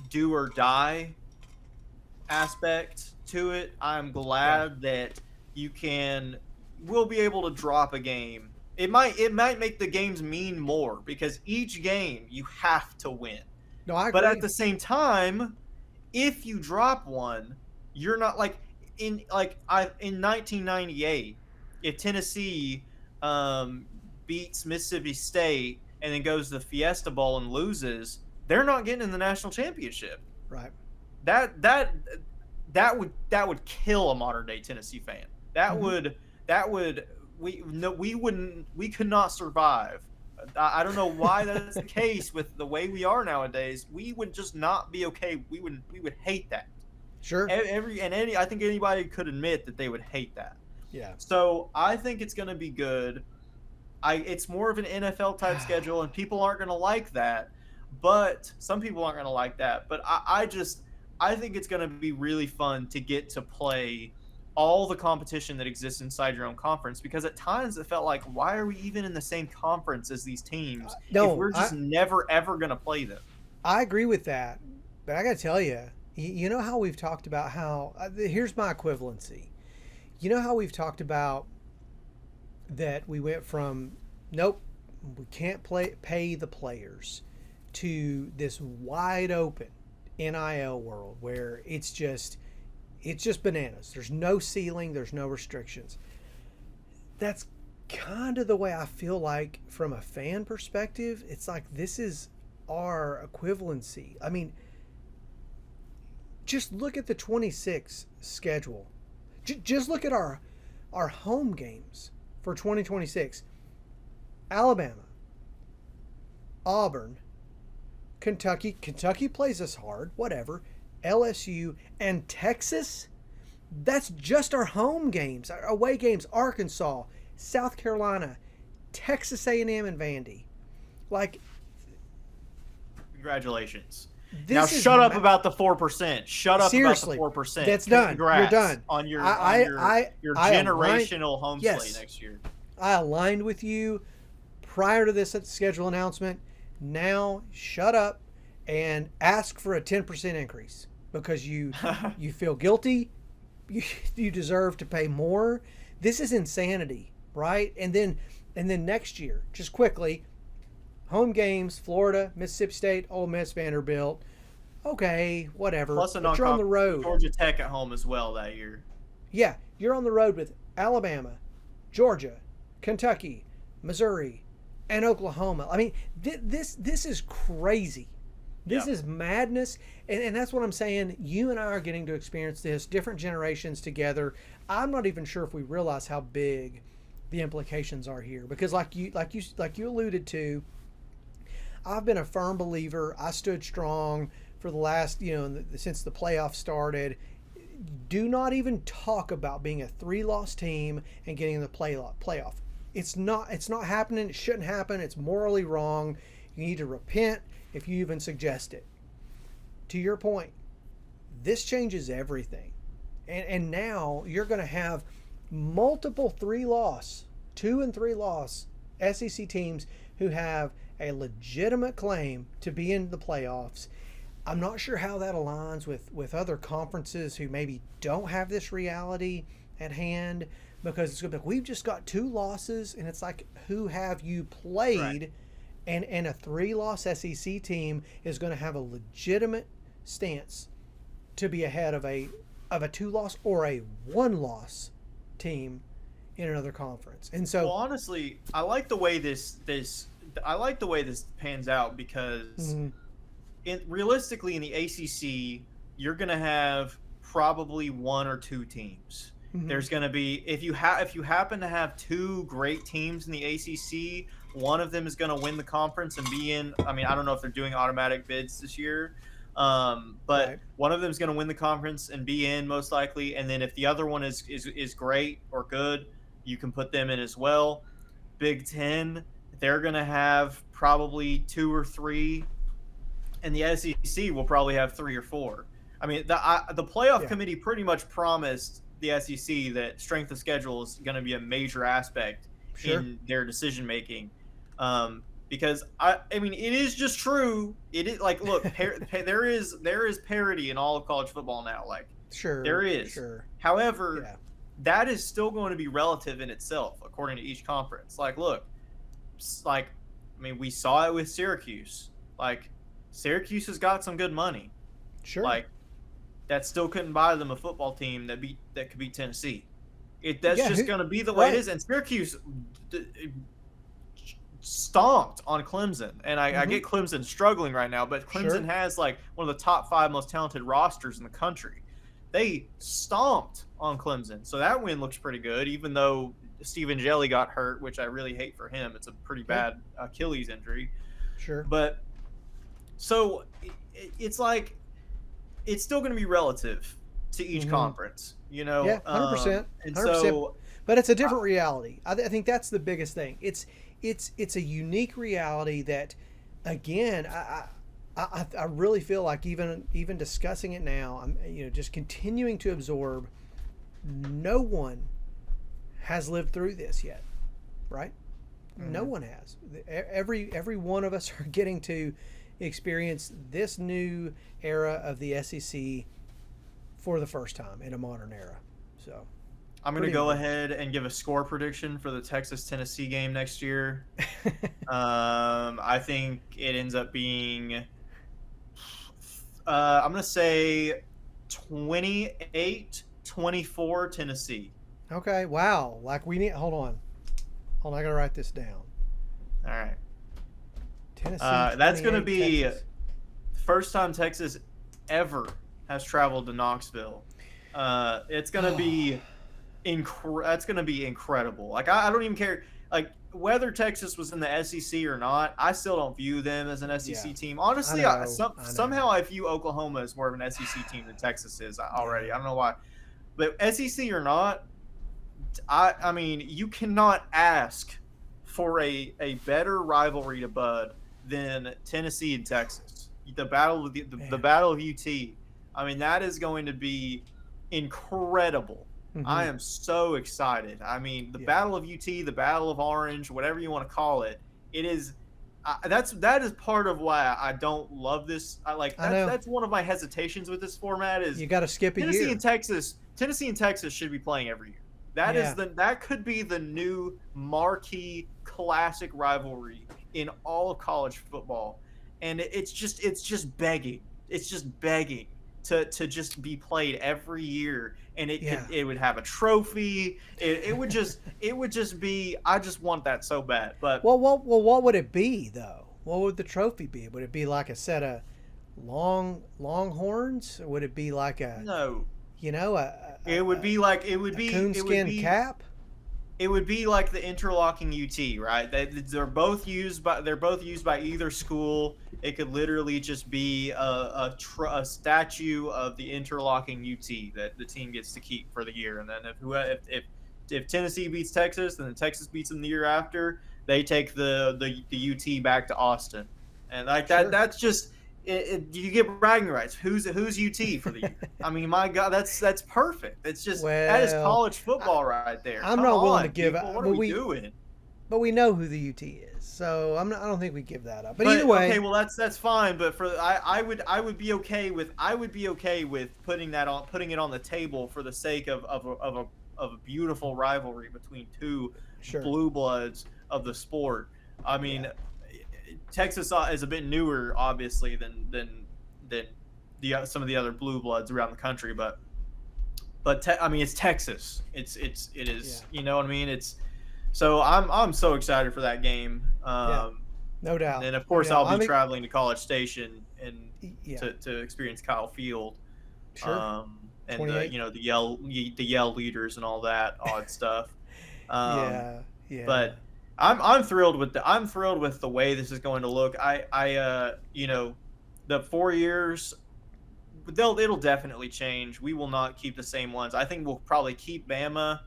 do or die aspect to it. I'm Yeah. glad that we'll be able to drop a game. It might make the games mean more, because each game you have to win. No, I But at agree. the same time, if you drop one, you're not like in 1998, if Tennessee beats Mississippi State and then goes to the Fiesta Bowl and loses, they're not getting in the national championship. Right. That that that would kill a modern day Tennessee fan. That Mm-hmm. would that would we no we wouldn't we could not survive. I don't know why that's the case with the way we are nowadays. We would just not be okay. We would hate that. Sure. I think anybody could admit that they would hate that. Yeah. So I think it's going to be good. It's more of an NFL type schedule, and people aren't going to like that. But some people aren't going to like that. But I think it's going to be really fun to get to play all the competition that exists inside your own conference, because at times it felt like, why are we even in the same conference as these teams if No, we're just never ever going to play them? I agree with that. But I got to tell you, you know how we've talked about how, here's my equivalency. You know how we've talked about that we went from, nope, we can't pay the players, to this wide open NIL world where it's just bananas. There's no ceiling, there's no restrictions. That's kind of the way I feel like from a fan perspective. It's like this is our equivalency. I mean, just look at the 26 schedule. Just look at our home games for 2026. Alabama, Auburn, Kentucky. Kentucky plays us hard, whatever. LSU and Texas. That's just our home games. Our away games, Arkansas, South Carolina, Texas A&M, and Vandy. Like, Congratulations. Now this is shut up about the 4%. Shut up seriously. about the 4%. That's done. Congrats You're done. on your your I aligned, generational home yes, slate next year. I aligned with you prior to this schedule announcement. Now shut up and ask for a 10% increase, because you feel guilty. You deserve to pay more. This is insanity, right? And then next year, just quickly, home games: Florida, Mississippi State, Ole Miss, Vanderbilt. Okay, whatever. Plus a But you're on the road. Georgia Tech at home as well that year. Yeah, you're on the road with Alabama, Georgia, Kentucky, Missouri, and Oklahoma. I mean, this is crazy. This is madness, and that's what I'm saying. You and I are getting to experience this, different generations together. I'm not even sure if we realize how big the implications are here, because like you alluded to, I've been a firm believer. I stood strong for the last, since the playoffs started. do not even talk about being a 3-loss team and getting in the playoff. It's not happening. It shouldn't happen. It's morally wrong. You need to repent if you even suggest it. To your point, this changes everything. And now you're going to have multiple 2 and 3 loss SEC teams who have a legitimate claim to be in the playoffs. I'm not sure how that aligns with other conferences who maybe don't have this reality at hand, because it's going to be, we've just got 2 losses, and it's like, who have you played? Right. And a 3-loss SEC team is going to have a legitimate stance to be ahead of a 2-loss or a 1-loss team in another conference. And so, well, honestly, I like the way this pans out, because realistically in the ACC, you're going to have probably 1 or 2 teams. There's going to be, if you happen to have 2 great teams in the ACC, one of them is going to win the conference and be in. I mean, I don't know if they're doing automatic bids this year, but right. One of them is going to win the conference and be in most likely. And then if the other one is great or good, you can put them in as well. Big Ten, they're going to have probably 2 or 3, and the SEC will probably have 3 or 4. I mean, the playoff committee pretty much promised the SEC that strength of schedule is going to be a major aspect in their decision making, because I mean, it is just true. It is like, look, there is parity in all of college football now. Like, there is. However, that is still going to be relative in itself, according to each conference. Like, look, I mean, we saw it with Syracuse. Like, Syracuse has got some good money. Like, that still couldn't buy them a football team that could beat Tennessee. That's just going to be the way it is. And Syracuse stomped on Clemson. And I get Clemson struggling right now, but Clemson has like one of the top 5 most talented rosters in the country. They stomped on Clemson. So that win looks pretty good, even though Stephen Jelly got hurt, which I really hate for him. It's a pretty bad Achilles injury. But so it's like, it's still going to be relative to each conference, you know? Yeah, 100%. And 100%. so, but it's a different reality. I think that's the biggest thing. It's a unique reality that, again, I really feel like even discussing it now, I'm just continuing to absorb. No one has lived through this yet, right? No one has. Every one of us are getting to experience this new era of the SEC for the first time in a modern era. So I'm going to go ahead and give a score prediction for the Texas-Tennessee game next year. I think it ends up being, I'm going to say 28-24 Tennessee. Okay, wow. Like, hold on, I got to write this down. All right. Tennessee, that's going to be Texas. The first time Texas ever has traveled to Knoxville. It's going to be that's going to be incredible. Like, I don't even care, like, whether Texas was in the SEC or not. I still don't view them as an SEC team. Honestly, somehow I view Oklahoma as more of an SEC team than Texas is already. I don't know why. But SEC or not, I mean, you cannot ask for a better rivalry to bud than Tennessee and Texas. The battle of the battle of UT. I mean, that is going to be incredible. I am so excited. I mean, the battle of UT, the battle of Orange, whatever you want to call it, it is. That is part of why I don't love this. That's one of my hesitations with this format. Is you got to skip a year. Tennessee and Texas should be playing every year. That could be the new marquee classic rivalry in all of college football, and it's just begging. It's just begging to just be played every year, and it would have a trophy. It would just be. I just want that so bad. But what would it be though? What would the trophy be? Would it be like a set of longhorns? Or would it be like no? It would be coonskin cap. It would be like the interlocking UT, right? They're both used by either school, It could literally just be a statue of the interlocking UT that the team gets to keep for the year. And then if Tennessee beats Texas, and then Texas beats them the year after, they take the UT back to Austin, and like that. Sure. That's just you get bragging rights. Who's UT for the year? I mean, my God, that's perfect. It's just that is Well, college I, football right there. I'm Come not willing to on, give people, up, what are we doing? but we know who the UT is, so I'm not. I don't think we give that up. But either But okay, way, well that's fine. But I would be okay with putting it on the table for the sake of a beautiful rivalry between two sure. blue bloods of the sport. I mean, Yeah. Texas is a bit newer, obviously, than some of the other blue bloods around the country, but I mean, it's Texas. It Yeah. is. You know what I mean? It's so I'm so excited for that game. Yeah. No doubt. And of No course, doubt. I'll be traveling to College Station and Yeah. to experience Kyle Field, Sure. and 28. the yell leaders and all that odd stuff. Um, Yeah. Yeah. but I'm thrilled with the way this is going to look. The 4 years, it'll definitely change. We will not keep the same ones. I think we'll probably keep Bama,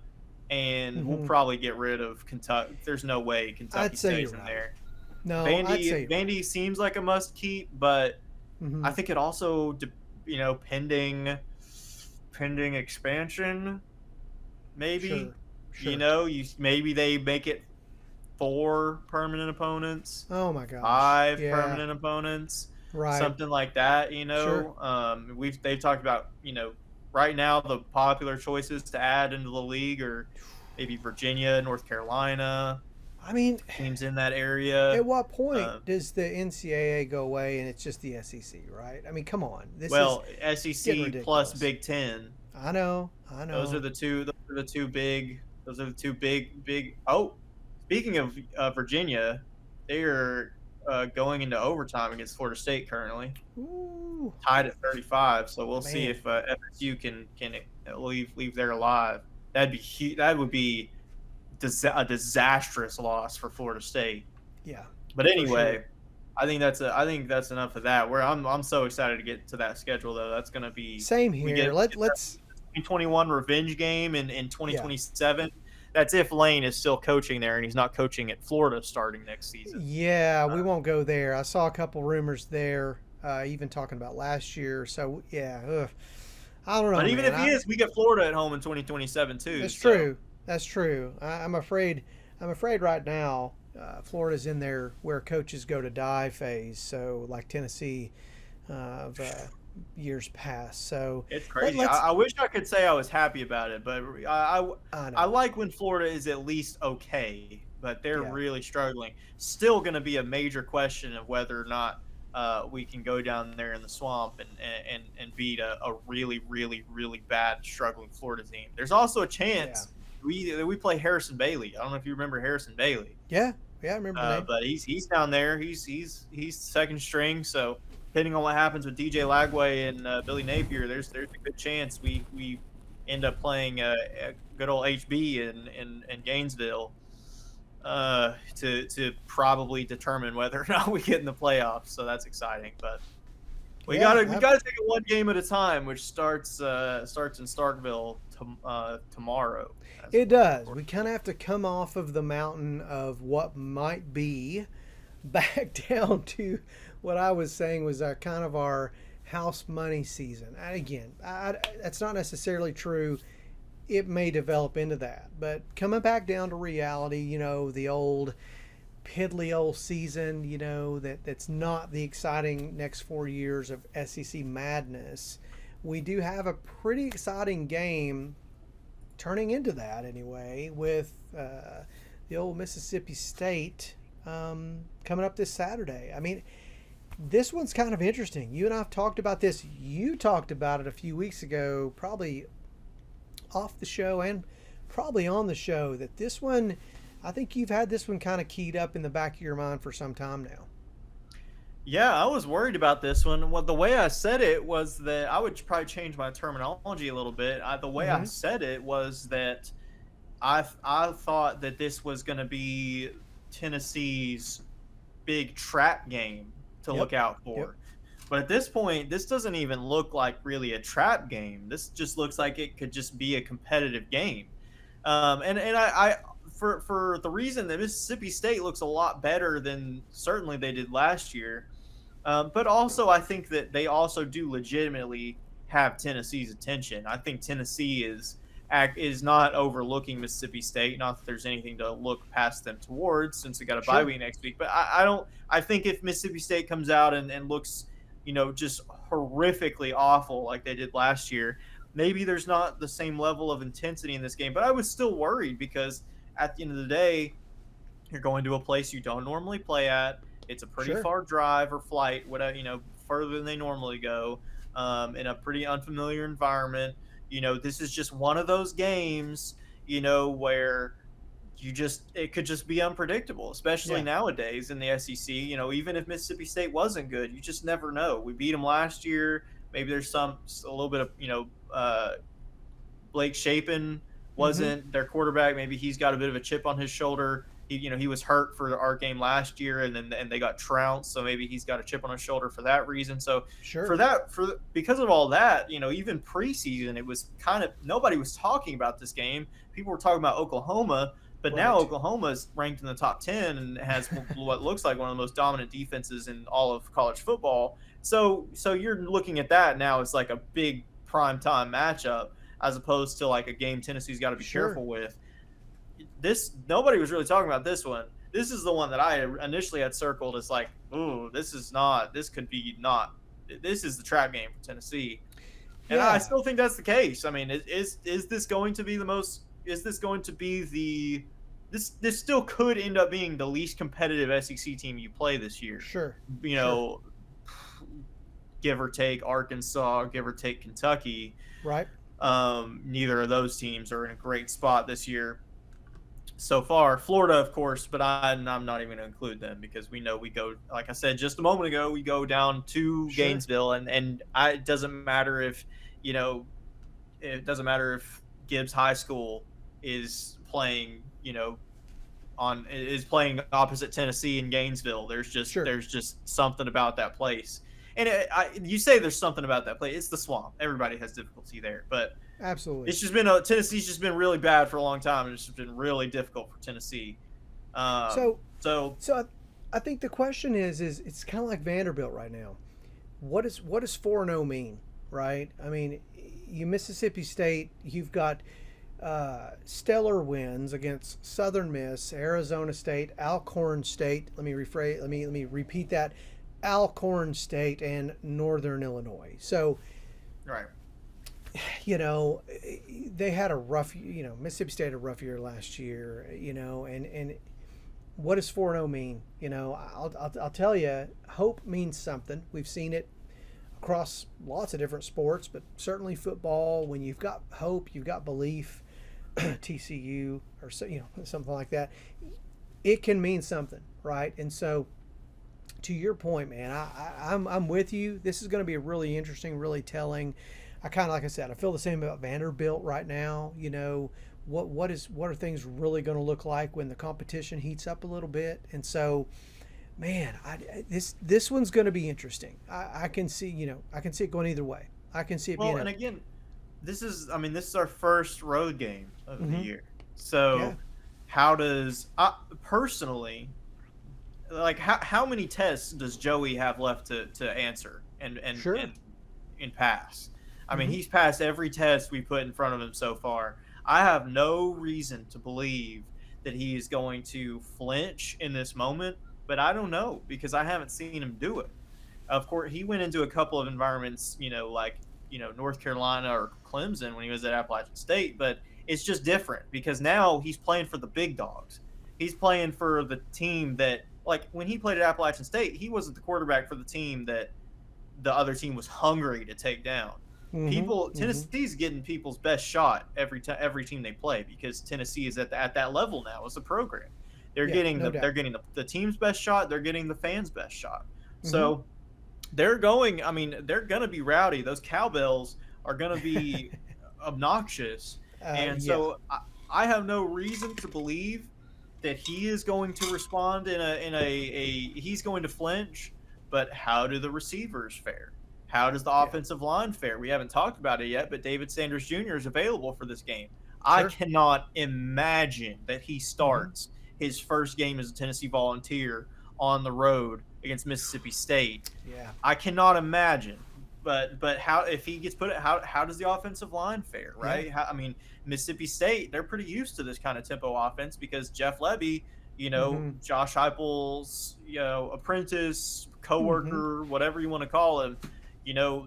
and we'll Hmm. probably get rid of Kentucky. There's no way Kentucky I'd say stays you're in right. there. No, I'd say you're Vandy seems like a must keep, but right. I think it also, pending expansion, maybe. Sure. Sure. Maybe they make it 4 permanent opponents, Oh my gosh. 5 Yeah. permanent opponents, Right. something like that. Sure. They've talked about right now the popular choices to add into the league are maybe Virginia, North Carolina, I mean, teams in that area. at what point Um, does the NCAA go away and it's just the SEC, right? I mean, come on. This well, is SEC getting plus ridiculous. Big Ten. I know. I know. Those are the two. Those are the two big. Those are the two big. Oh, speaking of Virginia, they are going into overtime against Florida State currently, Ooh, tied at 35. So we'll see man. if FSU can leave there alive. That'd be huge. That would be a disastrous loss for Florida State. Yeah. But For anyway, sure. I think that's enough of that. Where I'm so excited to get to that schedule though. That's going to be Same we here. get Let's 2021 revenge game in yeah. 2027. That's if Lane is still coaching there and he's not coaching at Florida starting next season. Yeah, we Uh, won't go there. I saw a couple rumors there, even talking about last year. So yeah, I don't know, but even man. if he is, we get Florida at home in 2027 too. That's So true. That's true. I'm afraid. I'm afraid right now, Florida's in their where coaches go to die phase. So like Tennessee, of years past. So it's crazy. let's. I wish I could say I was happy about it, but I I know. like when Florida is at least okay, but they're Yeah. really struggling. Still going to be a major question of whether or not we can go down there in the swamp and beat a really, really, really bad struggling Florida team. There's also a Yeah. chance we play Harrison Bailey. I don't know if you remember Harrison Bailey, Yeah. Yeah. I remember the name. but he's down there. He's second string. So depending on what happens with DJ Lagway and Billy Napier, there's a good chance we end up playing a good old HB in Gainesville to probably determine whether or not we get in the playoffs. So that's exciting. But we Yeah. gotta take it one game at a time, which starts in Starkville tomorrow. It does. We kind of have to come off of the mountain of what might be back down to what I was saying was our kind of our house money season. And again, that's not necessarily true. It may develop into that, but coming back down to reality, the old piddly old season, that's not the exciting next 4 years of SEC madness. We do have a pretty exciting game turning into that anyway with the old Mississippi State coming up this Saturday. I mean, this one's kind of interesting. You and I have talked about this. You talked about it a few weeks ago, probably off the show and probably on the show, that this one, I think you've had this one kind of keyed up in the back of your mind for some time now. Yeah, I was worried about this one. Well, the way I said it was that I would probably change my terminology a little bit. The way I Mm-hmm. said it was that I thought that this was going to be Tennessee's big trap game to Yep. look out Yep. for. But at this point, this doesn't even look like really a trap game. This just looks like it could just be a competitive game. And for the reason that Mississippi State looks a lot better than certainly they did last year, but also I think that they also do legitimately have Tennessee's attention. I think Tennessee is not overlooking Mississippi State. Not that there's anything to look past them towards since we got a bye Sure. week next week. But I don't. I think if Mississippi State comes out and looks, just horrifically awful like they did last year, maybe there's not the same level of intensity in this game. But I was still worried because at the end of the day, you're going to a place you don't normally play at. It's a pretty Sure. far drive or flight, whatever, further than they normally go, in a pretty unfamiliar environment. This is just one of those games, where it could just be unpredictable, especially Yeah. nowadays in the SEC. Even if Mississippi State wasn't good, you just never know. We beat them last year. Maybe there's a little bit of, Blake Shapen Mm-hmm. wasn't their quarterback. Maybe he's got a bit of a chip on his shoulder. He was hurt for our game last year, and they got trounced. So maybe he's got a chip on his shoulder for that reason. So Sure. because of all that, even preseason, it was kind of nobody was talking about this game. People were talking about Oklahoma, but now Right. Oklahoma is ranked in the top 10 and has what looks like one of the most dominant defenses in all of college football. So you're looking at that now as like a big primetime matchup as opposed to like a game Tennessee's got to be Sure. careful with. Nobody was really talking about this one. This is the one that I initially had circled as like, ooh, this is the trap game for Tennessee. And I Yeah. still think that's the case. I mean, is this going to be the most? Is this going to be the? This still could end up being the least competitive SEC team you play this year. Sure. You Sure. know, give or take Arkansas, give or take Kentucky. Right. Neither of those teams are in a great spot this year so far. Florida, of course, but I'm not even going to include them because we know we go, like I said just a moment ago, we go down to Sure. Gainesville, and it doesn't matter if, it doesn't matter if Gibbs High School is playing, is playing opposite Tennessee in Gainesville. Sure. There's just something about that place. And you say there's something about that place. It's the swamp. Everybody has difficulty there, but Absolutely. it's just been Tennessee's just been really bad for a long time, and it's just been really difficult for Tennessee. So So I think the question is it's kind of like Vanderbilt right now. What does 4-0 mean, right? I mean, you Mississippi State, you've got stellar wins against Southern Miss, Arizona State, Alcorn State. Let me rephrase. Let me repeat that: Alcorn State and Northern Illinois. So right, they had a rough. Mississippi State had a rough year last year. And what does 4-0 mean? I'll tell you, hope means something. We've seen it across lots of different sports, but certainly football. When you've got hope, you've got belief. TCU or something like that, it can mean something, right? And so, to your point, man, I'm with you. This is going to be really interesting, really telling. I kind of, like I said, I feel the same about Vanderbilt right now. What are things really going to look like when the competition heats up a little bit? And so, man, this one's going to be interesting. I can see I can see it going either way. I can see it well, being and again, this is our first road game of the Mhm. year. So Yeah, how does personally, like how many tests does Joey have left to answer sure. and pass? I mean, Hmm. he's passed every test we put in front of him so far. I have no reason to believe that he is going to flinch in this moment, but I don't know because I haven't seen him do it. Of course, he went into a couple of environments, like North Carolina or Clemson when he was at Appalachian State, but it's just different because now he's playing for the big dogs. He's playing for the team that, like, when he played at Appalachian State, he wasn't the quarterback for the team that the other team was hungry to take down. Hmm. Hmm. Tennessee's getting people's best shot every team they play because Tennessee is at that level now as a program. They're Yeah, getting no doubt. the team's best shot. They're getting the fans' best shot. Hmm. So they're going. I mean, they're going to be rowdy. Those cowbells are going to be obnoxious, and Yeah. so I have no reason to believe that he is going to respond in a he's going to flinch. but how do the receivers fare? How does the Yeah. offensive line fare? We haven't talked about it yet, but David Sanders Jr. is available for this game. I Sure. cannot imagine that he Mm-hmm. starts his first game as a Tennessee Volunteer on the road against Mississippi State. Yeah. I cannot imagine. But how if he gets put how does the offensive line fare, Yeah. right? I mean, Mississippi State, they're pretty used to this kind of tempo offense because Jeff Lebby, Mm-hmm. Josh Heupel's, apprentice, Mm-hmm. coworker, whatever you want to call him,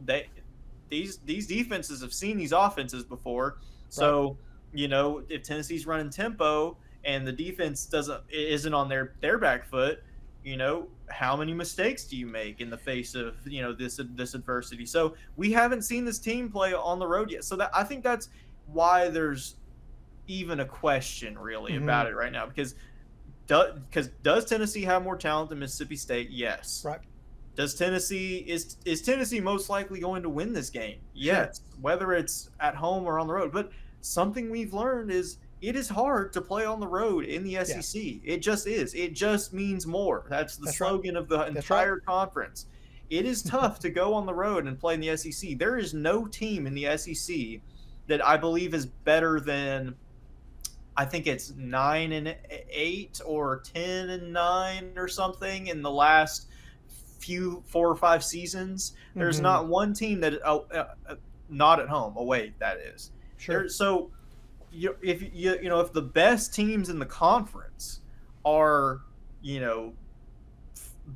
they these defenses have seen these offenses before. Right. So, if Tennessee's running tempo and the defense isn't on their back foot, how many mistakes do you make in the face of this adversity? So we haven't seen this team play on the road yet. So that I think that's why there's even a question really Mm-hmm. about it right now because does Tennessee have more talent than Mississippi State? Yes. Right. Does Tennessee is Tennessee most likely going to win this game? Sure. Yes, whether it's at home or on the road. But something we've learned is it is hard to play on the road in the Yeah. SEC. It just is. It just means more. That's the That's right. slogan of the That's right. entire conference. It is tough to go on the road and play in the SEC. There is no team in the SEC that I believe is better than I think it's 9-8 or 10-9 or something in the last few 4 or 5 seasons. There's Mm-hmm. not one team that not at home away that is Sure. there. So if the best teams in the conference are you know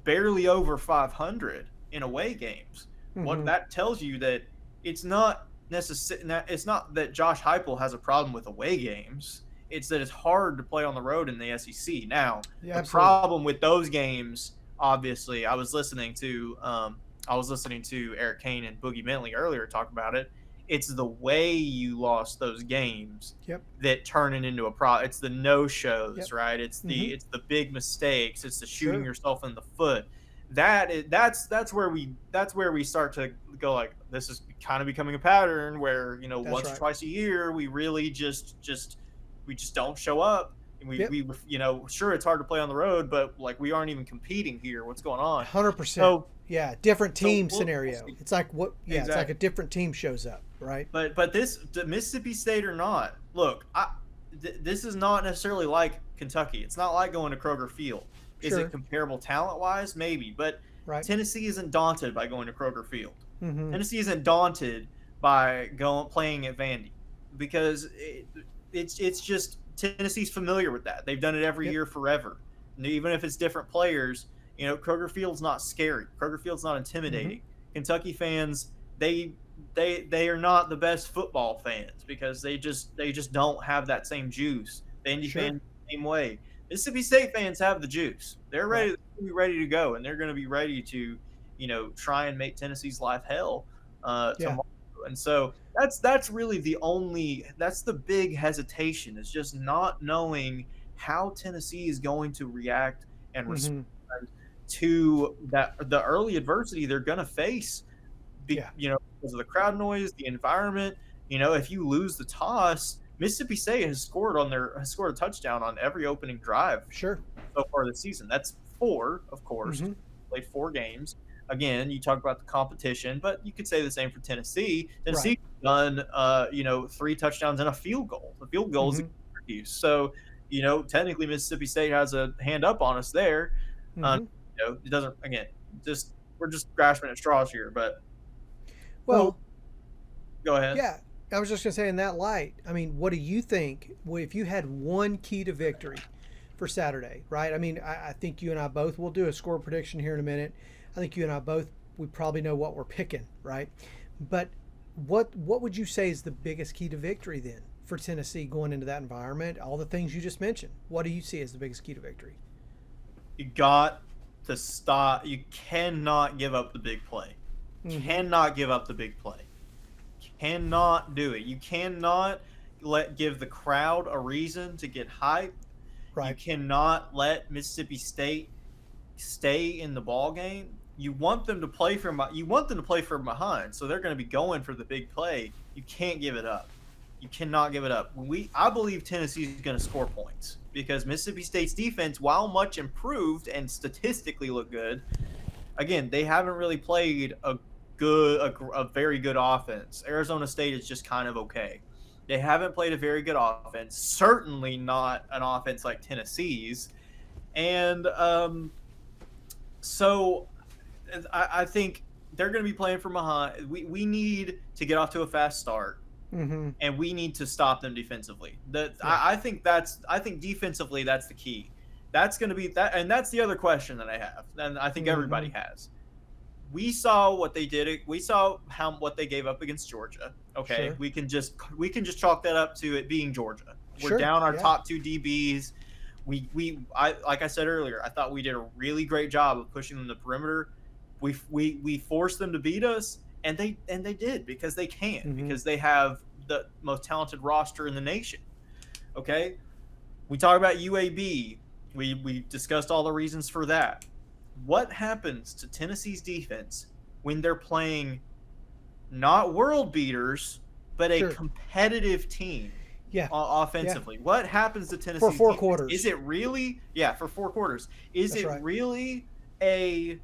barely over 500 in away games, what Mm-hmm. that tells you that it's not it's not that Josh Heupel has a problem with away games. It's that it's hard to play on the road in the SEC. Now, Yeah. the Absolutely. problem with those games, obviously, I was listening to Eric Kane and Boogie Bentley earlier talk about it. It's the way you lost those games Yep. that turn it into a problem. It's the no shows, Yep. right? It's Mm-hmm. the big mistakes. It's the shooting Sure. yourself in the foot. That's where we start to go like this is kind of becoming a pattern where That's once or right. twice a year we really we just don't show up and Yep. we sure it's hard to play on the road but like we aren't even competing here. What's going on? 100%. So Yeah. Different so team we'll scenario. see. It's like what? Yeah. It's like a Exactly. different team shows up. Right. But this Mississippi State or not, look, this is not necessarily like Kentucky. It's not like going to Kroger Field. Is it Sure. comparable talent wise? Maybe, but Right. Tennessee isn't daunted by going to Kroger Field. Mm-hmm. Tennessee isn't daunted by going playing at Vandy because it's just Tennessee's familiar with that. They've done it every Yep. year forever. And even if it's different players, Kroger Field's not scary. Kroger Field's not Mm-hmm. intimidating. Kentucky fans, they are not the best football fans because they just don't have that same juice. The Indy Sure. fans the same way. Mississippi State fans have the juice. They're Right. ready to go, and they're going to be ready to, try and make Tennessee's life hell Yeah. tomorrow. And so that's really that's the big hesitation is just not knowing how Tennessee is going to react and respond Mm-hmm. to the early adversity they're going to face Yeah. because of the crowd noise, the environment. If you lose the toss, Mississippi State has scored a touchdown on every opening drive Sure. so far this season. That's four, of course. Mm-hmm. Played 4 games. Again, you talk about the competition, but you could say the same for Tennessee. Right. Tennessee done 3 touchdowns and a field goal. The field goal is a Mm-hmm. excuse. So, technically Mississippi State has a hand up on us there. Um, Mm-hmm. it doesn't again, just we're just grasping at straws here, but so Well, go ahead. yeah. I was just gonna say in that light. I mean, what do you think? If you had one key to victory for Saturday, right? I mean, I think you and I both. We'll do a score prediction here in a minute. I think you and I both. We probably know what we're picking, right? But what would you say is the biggest key to victory then for Tennessee going into that environment? All the things you just mentioned. What do you see as the biggest key to victory? You got to stop. You cannot give up the big play. Mm-hmm. Cannot give up the big play. Cannot do it. You cannot give the crowd a reason to get hyped. You Right. cannot let Mississippi State stay in the ball game. You want them to play from behind, so they're going to be going for the big play. You can't give it up. You cannot give it up. I believe Tennessee is going to score points because Mississippi State's defense, while much improved and statistically look good, again, they haven't really played a very good offense. Arizona State is just kind of okay. They haven't played a very good offense. Certainly not an offense like Tennessee's. And so I think they're going to be playing from behind. We need to get off to a fast start, and we need to stop them defensively. I think defensively that's the key. That's going to be that, and that's the other question that I have, and I think everybody has. We saw what they did. We saw what they gave up against Georgia. Okay, Sure. we can just chalk that up to it being Georgia. We're Sure. down our Yeah. top two DBs. I like I said earlier, I thought we did a really great job of pushing them to the perimeter. We forced them to beat us, and they did because they can, because they have the most talented roster in the nation. Okay, we talk about UAB. We discussed all the reasons for that. What happens to Tennessee's defense when they're playing not world beaters, but a competitive team? Yeah. Offensively. Yeah. What happens to Tennessee for 4 quarters? Is it really for 4 quarters? Is That's it right. really an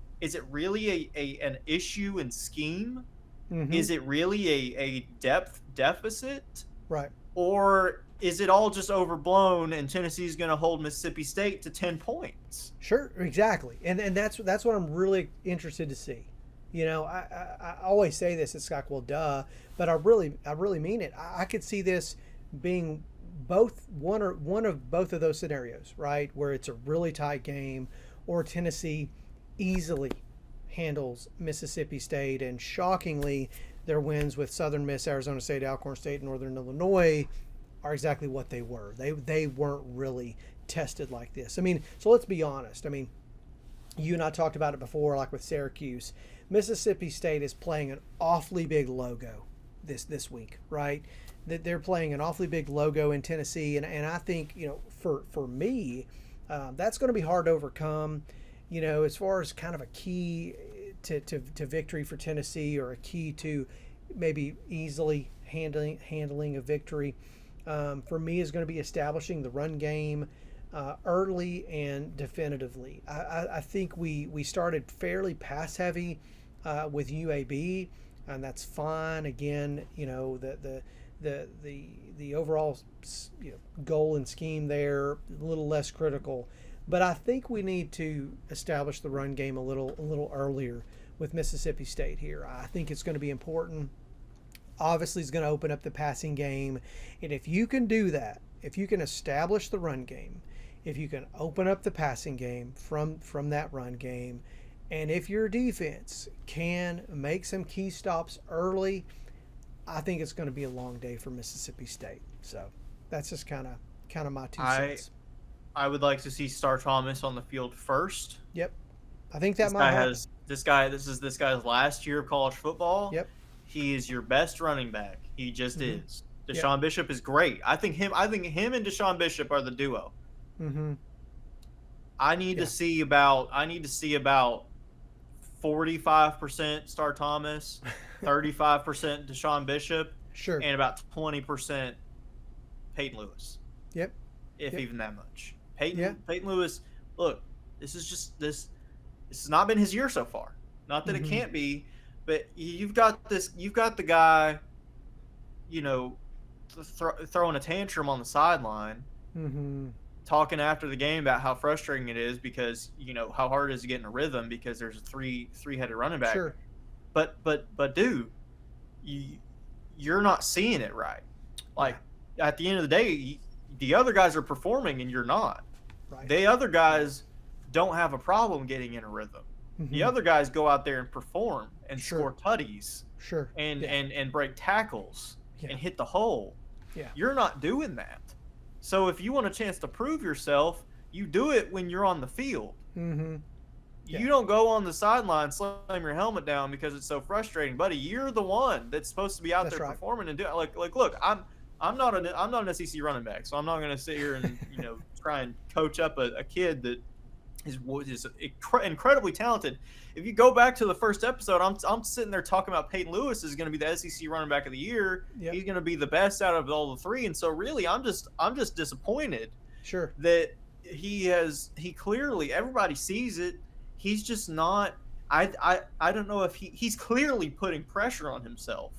issue in scheme? Is it really a depth deficit? Right. Or is it all just overblown and Tennessee's going to hold Mississippi State to 10 points? Sure, exactly. And that's what I'm really interested to see. You know, I always say this, it's like, well, duh, but I really mean it. I could see this being one of both of those scenarios, right? Where it's a really tight game, or Tennessee easily handles Mississippi State, and shockingly, their wins with Southern Miss, Arizona State, Alcorn State, and Northern Illinois are exactly what they were. They weren't really tested like this. I mean, so let's be honest. I mean, you and I talked about it before, like with Syracuse. Mississippi State is playing an awfully big logo this week, right? That they're playing an awfully big logo in Tennessee, and I think, you know, for me, that's going to be hard to overcome. You know, as far as kind of a key to victory for Tennessee, or a key to maybe easily handling a victory, for me is going to be establishing the run game early and definitively. I think we started fairly pass heavy with UAB, and that's fine. Again, you know, the overall, you know, goal and scheme there a little less critical, but I think we need to establish the run game a little earlier with Mississippi State here. I think it's going to be important. Obviously, it's going to open up the passing game, and if you can do that, if you can establish the run game, if you can open up the passing game from that run game, and if your defense can make some key stops early, I think it's going to be a long day for Mississippi State. So that's just kind of my 2 cents. I would like to see Star Thomas on the field first. Yep, I think that might happen. This guy's last year of college football. Yep, he is your best running back. He just is. Deshaun Bishop is great. I think him and Deshaun Bishop are the duo. I need to see about 45% Star Thomas, 35% Deshaun Bishop, sure, and about 20% Peyton Lewis. Yep. If even that much. Peyton Lewis, look, this has not been his year so far. Not that it can't be, but you've got the guy, you know, throwing a tantrum on the sideline, talking after the game about how frustrating it is because, you know, how hard it is to get in a rhythm because there's a three-headed running back. Sure. But dude, you're not seeing it right. Like, at the end of the day, the other guys are performing and you're not. Right. The other guys don't have a problem getting in a rhythm. The other guys go out there and perform and score tutties. Sure. And break tackles and hit the hole. Yeah. You're not doing that. So if you want a chance to prove yourself, you do it when you're on the field. You don't go on the sideline, slam your helmet down because it's so frustrating, buddy. You're the one that's supposed to be out there performing and do it. Like look, I'm not an SEC running back, so I'm not going to sit here and, you know, try and coach up a kid that is incredibly talented. If you go back to the first episode, I'm sitting there talking about Peyton Lewis is going to be the SEC running back of the year. Yep. He's going to be the best out of all the three, and so really, I'm just disappointed. Sure. That he clearly, everybody sees it. He's just not. I don't know if he's clearly putting pressure on himself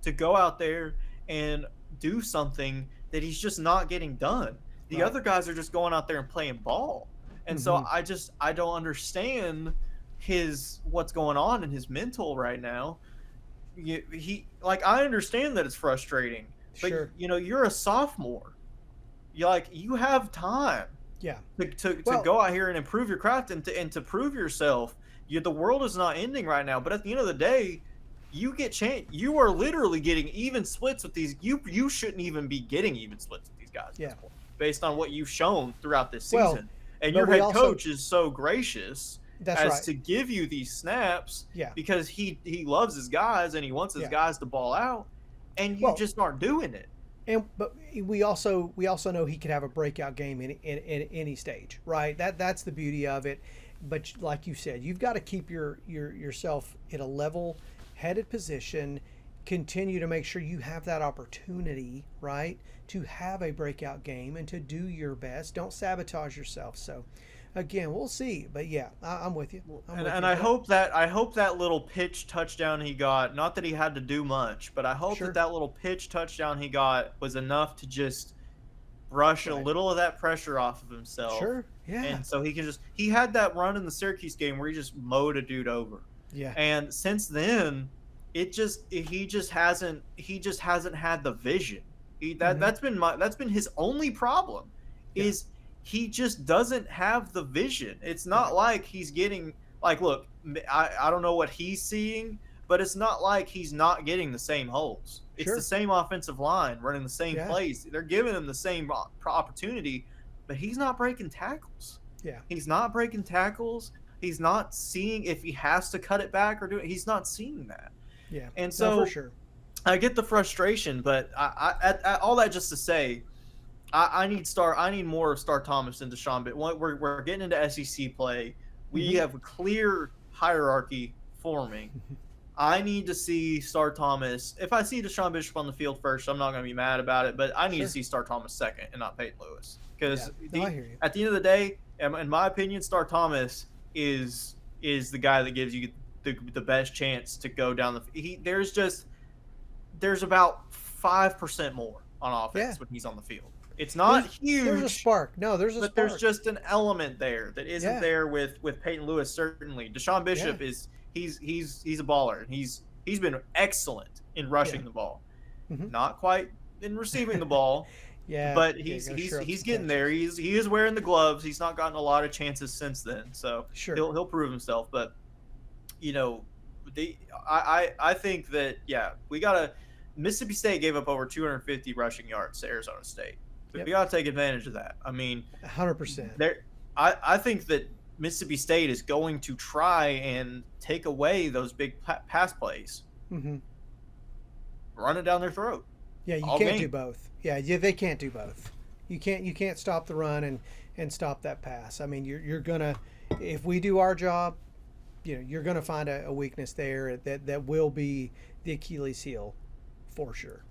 to go out there and do something that he's just not getting done. The Right. other guys are just going out there and playing ball. And so Hmm. I don't understand his what's going on in his mental right now. He like I understand that it's frustrating, but Sure. you're a sophomore. You have time Yeah. to Well, go out here and improve your craft and to prove yourself. The world is not ending right now, but at the end of the day, you are literally getting even splits with these. You shouldn't even be getting even splits with these guys at this yeah. point, based on what you've shown throughout this Well, season. And but your we head also, coach is so gracious that's as right. to give you these snaps Yeah. because he loves his guys and he wants his Yeah. guys to ball out, and you Well, just aren't doing it. and but we also know he could have a breakout game in any stage, right? That's the beauty of it. But like you said, you've got to keep yourself in a level headed position, continue to make sure you have that opportunity, right, to have a breakout game and to do your best. Don't sabotage yourself. So again, we'll see. But yeah, I'm with you. I'm And with and you. I But hope that little pitch touchdown he got, not that he had to do much, but I hope that sure, that little pitch touchdown he got was enough to just brush a right, little of that pressure off of himself. sure, yeah, And so he had that run in the Syracuse game where he just mowed a dude over. yeah, And since then, he just hasn't had the vision. mm-hmm, That's been his only problem yeah, is he just doesn't have the vision. It's not right, like he's getting like look, I don't know what he's seeing, but it's not like he's not getting the same holes. It's the sure, same offensive line running the same yeah, plays. They're giving him the same opportunity, but he's not breaking tackles. yeah, He's not breaking tackles. He's not seeing if he has to cut it back or do it. He's not seeing that. yeah. And No, for so sure. I get the frustration, but all that just to say, I need more of Star Thomas and Deshaun. But we're getting into SEC play. We Mm-hmm. have a clear hierarchy forming. I need to see Star Thomas. If I see Deshaun Bishop on the field first, I'm not going to be mad about it. But I need to Sure. see Star Thomas second and not Peyton Lewis Yeah. because No, I hear you. at the end of the day, in my opinion, Star Thomas is the guy that gives you the best chance to go down there's about 5% more on Yeah. offense when he's on the field. It's There's not there's a huge, spark. No, there's a but there's spark. just an element there that isn't Yeah. there with Peyton Lewis. Certainly, Deshaun Yeah. Bishop he's a baller. He's been excellent in Yeah. rushing the ball, Hmm. not quite in receiving the ball, Yeah. but Yeah. he's Got to he's sure up he's some getting there. catches. He is wearing the gloves. He's not gotten a lot of chances since then, so Sure. he'll prove himself. But you know, I think that we gotta. Mississippi State gave up over 250 rushing yards to Arizona State. So Yep. we gotta take advantage of that. I mean, 100%. there. I think that Mississippi State is going to try and take away those big pass plays, Hmm. run it down their throat Yeah. You all can't do game. both. Yeah. Yeah. They can't do both. You can't stop the run and stop that pass. I mean, you're gonna, if we do our job, you're gonna find a weakness there that will be the Achilles heel for sure.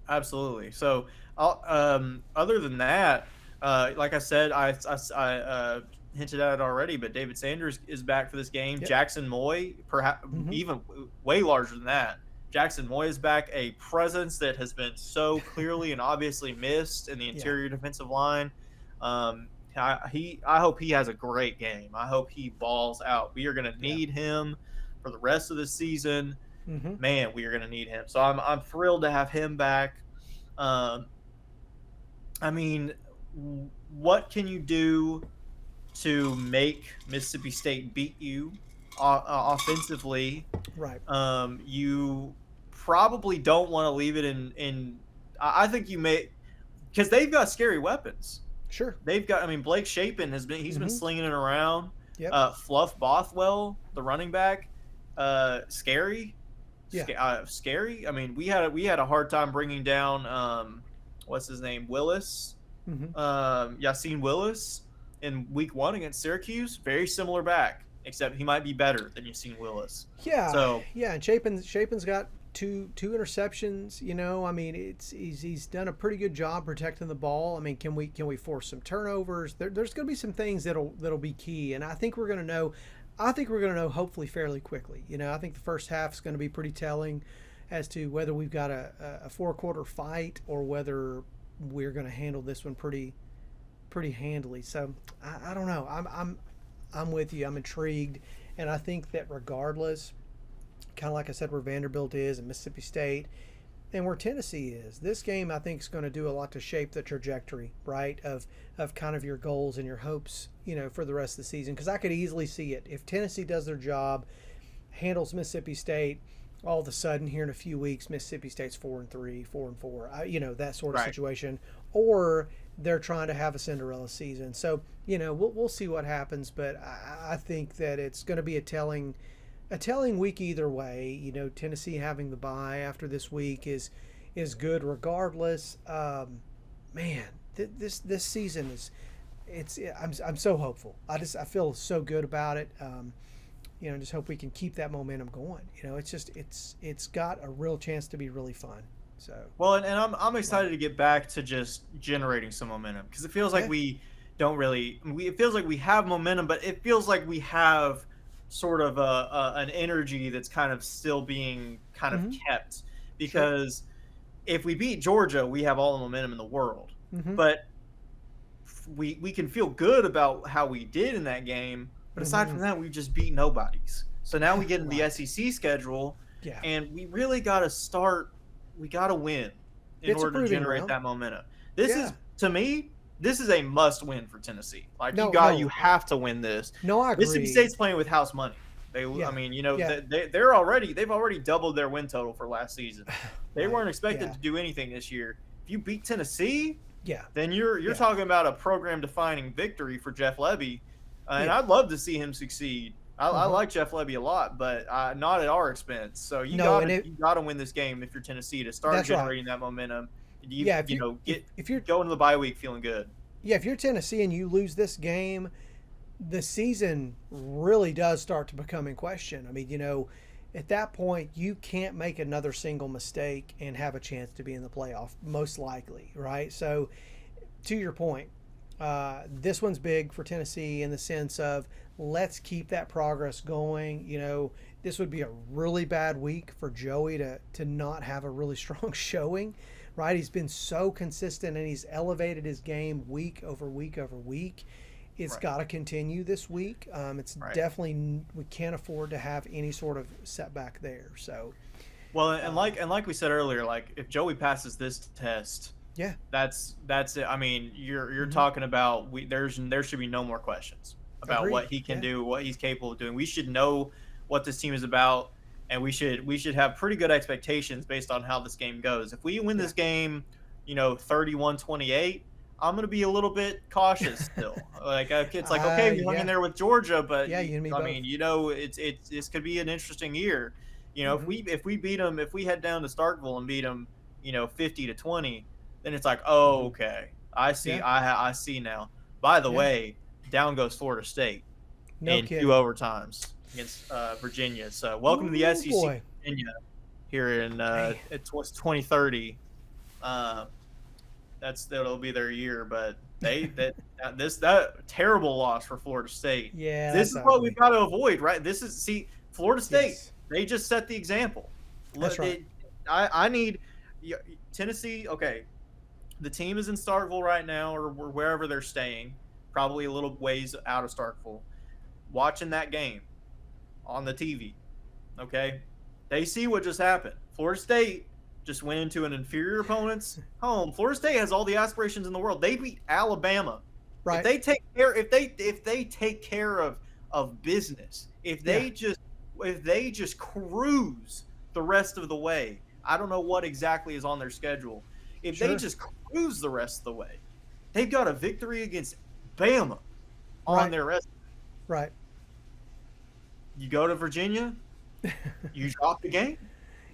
Absolutely. So, other than that, like I said, I hinted at it already, but David Sanders is back for this game. Yep. Jackson Moy, perhaps Hmm. even way larger than that. Jackson Moy is back, a presence that has been so clearly and obviously missed in the Yeah. interior defensive line. I hope he has a great game. I hope he balls out. We are going to Yeah. need him for the rest of the season. Hmm. Man, we are going to need him. So I'm thrilled to have him back. Um, I mean, what can you do to make Mississippi State beat you offensively? Right. You probably don't want to leave it in. I think you may, because they've got scary weapons. Sure. They've got. I mean, Blake Shapen he's been Hmm. slinging it around. Yep. Fluff Bothwell, the running back, scary. Yeah. Scary. I mean, we had a hard time bringing down what's his name, Willis, Hmm. Yassine Willis in week 1 against Syracuse. Very similar back, except he might be better than Yassine Willis. Yeah. So Yeah. And Shapen's got two interceptions. I mean, he's done a pretty good job protecting the ball. I mean, can we force some turnovers? There's going to be some things that'll be key, and I think we're going to know. I think we're going to know hopefully fairly quickly. I think the first half is going to be pretty telling as to whether we've got a four-quarter fight or whether we're going to handle this one pretty handily. So I don't know. I'm with you. I'm intrigued, and I think that regardless, kind of like I said, where Vanderbilt is and Mississippi State, and where Tennessee is, this game I think is going to do a lot to shape the trajectory, right, of kind of your goals and your hopes, for the rest of the season. Because I could easily see it if Tennessee does their job, handles Mississippi State. All of a sudden, here in a few weeks, Mississippi State's 4-3, 4-4, that sort of situation, or they're trying to have a Cinderella season. So, we'll see what happens, but I think that it's going to be a telling week either way. Tennessee having the bye after this week is good regardless. This season I'm so hopeful. I feel so good about it. Just hope we can keep that momentum going. It's got a real chance to be really fun. So well, and I'm excited to get back to just generating some momentum, because it feels like we don't really. It feels like we have momentum, but it feels like we have sort of an energy that's kind of still being kind of kept, because if we beat Georgia, we have all the momentum in the world. But we can feel good about how we did in that game. But aside from that, we just beat nobodies. So now we get in the SEC schedule, and we really got to start. We got to win in order to generate that momentum. This is, to me, this is a must-win for Tennessee. Like, you have to win this. No, I agree. Mississippi State's playing with house money. I mean, they've already doubled their win total for last season. They weren't expected to do anything this year. If you beat Tennessee, then you're talking about a program-defining victory for Jeff Lebby, and I'd love to see him succeed. I like Jeff Lebby a lot, but not at our expense. So you got to win this game if you're Tennessee to start generating that momentum. If you're going to the bye week feeling good. Yeah, if you're Tennessee and you lose this game, the season really does start to become in question. I mean, at that point, you can't make another single mistake and have a chance to be in the playoff, most likely, right? So, to your point, this one's big for Tennessee in the sense of let's keep that progress going. This would be a really bad week for Joey to not have a really strong showing, right? He's been so consistent and he's elevated his game week over week over week. It's got to continue this week. It's definitely, we can't afford to have any sort of setback there. So, well, and like we said earlier, like if Joey passes this test, that's it. I mean, you're talking about there should be no more questions about what he can do, what he's capable of doing. We should know what this team is about, and we should have pretty good expectations based on how this game goes. If we win this game, 31-28, I'm going to be a little bit cautious still. Like it's like, okay, we hung in there with Georgia, but you and me both. This could be an interesting year. If we beat them, if we head down to Starkville and beat them, 50-20, then it's like, oh, okay, I see, I see now. By the way, down goes Florida State in kidding. 2 overtimes against Virginia. So welcome to the SEC, Virginia, here in 2030. That'll be their year, but that terrible loss for Florida State. Yeah, this is what we've got to avoid, right? Florida State. Yes. They just set the example. That's right. I need Tennessee. Okay, the team is in Starkville right now, or wherever they're staying, probably a little ways out of Starkville, watching that game on the TV. Okay, they see what just happened. Florida State just went into an inferior opponent's home. Florida State has all the aspirations in the world. They beat Alabama. Right. If they take care of business, if they just cruise the rest of the way, I don't know what exactly is on their schedule. If they just cruise the rest of the way, they've got a victory against Bama on their resume. Right. You go to Virginia, you drop the game.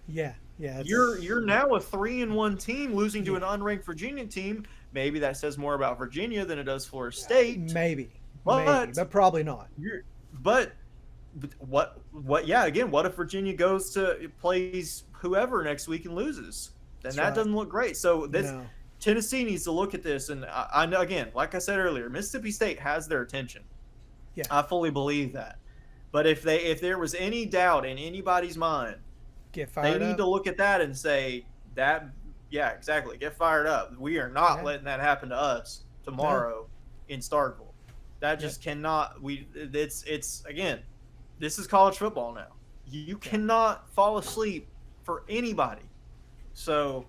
Yeah. You're now a 3-1 team losing to an unranked Virginia team. Maybe that says more about Virginia than it does Florida State. Maybe, but probably not. But what? Yeah. Again, what if Virginia plays whoever next week and loses? Then that doesn't look great. So Tennessee needs to look at this, and I know, again, like I said earlier, Mississippi State has their attention. Yeah, I fully believe that. But if there was any doubt in anybody's mind, Get they fired need up. to look at that and say that, yeah, exactly. Get fired up. We are not Yeah. letting that happen to us No. tomorrow in Starkville. That Yep. just cannot. It's again, this is college football now. You Yeah. cannot fall asleep for anybody. So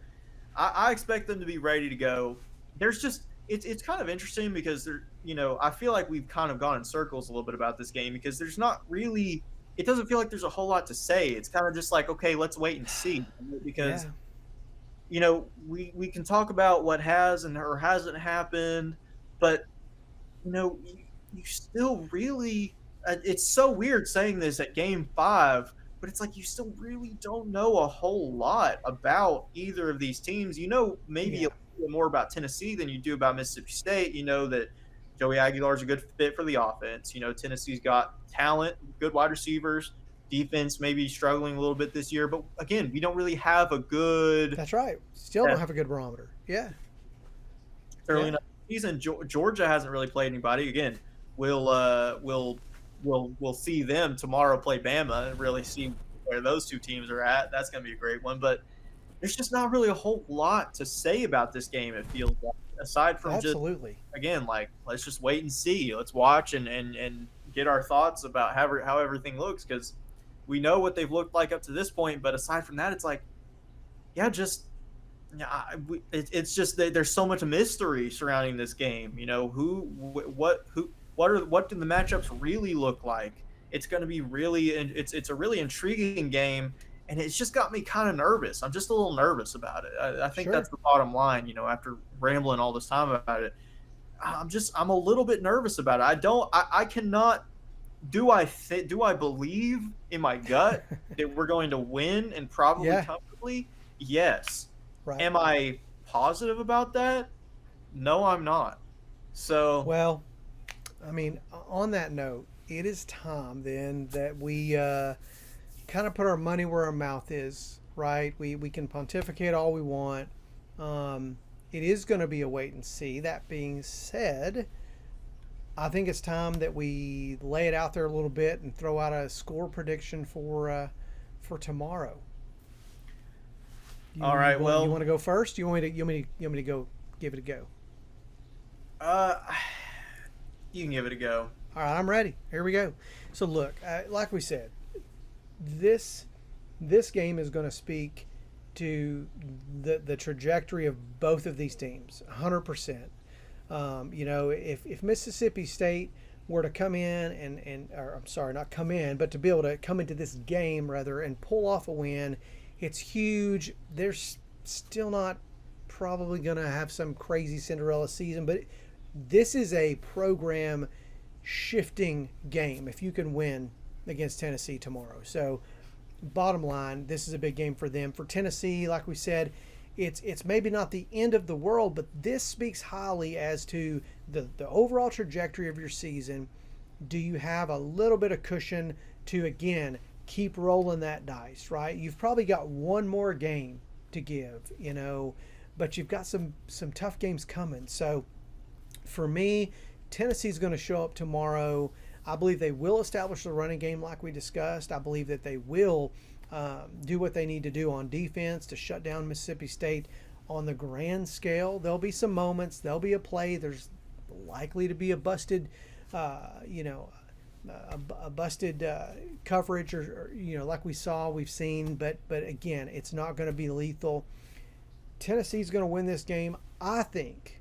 I expect them to be ready to go. There's just it's kind of interesting because I feel like we've kind of gone in circles a little bit about this game because there's not really it doesn't feel like there's a whole lot to say. It's kind of just like, okay, let's wait and see because Yeah. we can talk about what has and or hasn't happened, but you still really it's so weird saying this at game 5, but it's like you still really don't know a whole lot about either of these teams. Maybe a Yeah. little bit more about Tennessee than you do about Mississippi State. You know that Joey Aguilar is a good fit for the offense. Tennessee's got talent, good wide receivers, defense maybe struggling a little bit this year, but again, we don't really have a good That's right. Still don't have a good barometer. Yeah. early Yeah. enough season. Georgia hasn't really played anybody. Again, we'll we'll see them tomorrow play Bama and really see where those two teams are at. That's going to be a great one. But there's just not really a whole lot to say about this game. It feels like, aside from just Absolutely. again, like let's just wait and see. Let's watch and get our thoughts about how everything looks because we know what they've looked like up to this point. But aside from that, it's like yeah, just yeah, it's just that there's so much mystery surrounding this game. What do the matchups really look like? It's going to be really, it's a really intriguing game, and it's just got me kind of nervous. I'm just a little nervous about it. I think Sure. that's the bottom line. After rambling all this time about it, I'm a little bit nervous about it. I cannot. Do I believe in my gut that we're going to win and probably Yeah. comfortably? Yes. Right. Am I positive about that? No, I'm not. So, Well, I mean, on that note, it is time then that we kind of put our money where our mouth is, right? We can pontificate all we want. It is going to be a wait and see. That being said, I think it's time that we lay it out there a little bit and throw out a score prediction for tomorrow. all right, You well, want to go first? You want me to go give it a go? uh, you can give it a go. All right, I'm ready. Here we go. So look, like we said, this this game is going to speak to the trajectory of both of these teams, 100%. If Mississippi State were to come in or I'm sorry, not come in, but to be able to come into this game rather and pull off a win, it's huge. They're still not probably going to have some crazy Cinderella season, but this is a program shifting game if you can win against Tennessee tomorrow. So, bottom line, this is a big game for them. For Tennessee, like we said, it's maybe not the end of the world, but this speaks highly as to the overall trajectory of your season. Do you have a little bit of cushion to again keep rolling that dice, right? You've probably got one more game to give, but you've got some tough games coming. So for me, Tennessee's going to show up tomorrow. I believe they will establish the running game like we discussed. I believe that they will do what they need to do on defense to shut down Mississippi State on the grand scale. There'll be some moments. There'll be a play. There's likely to be a busted, a busted coverage or like we've seen. But again, it's not going to be lethal. Tennessee's going to win this game, I think,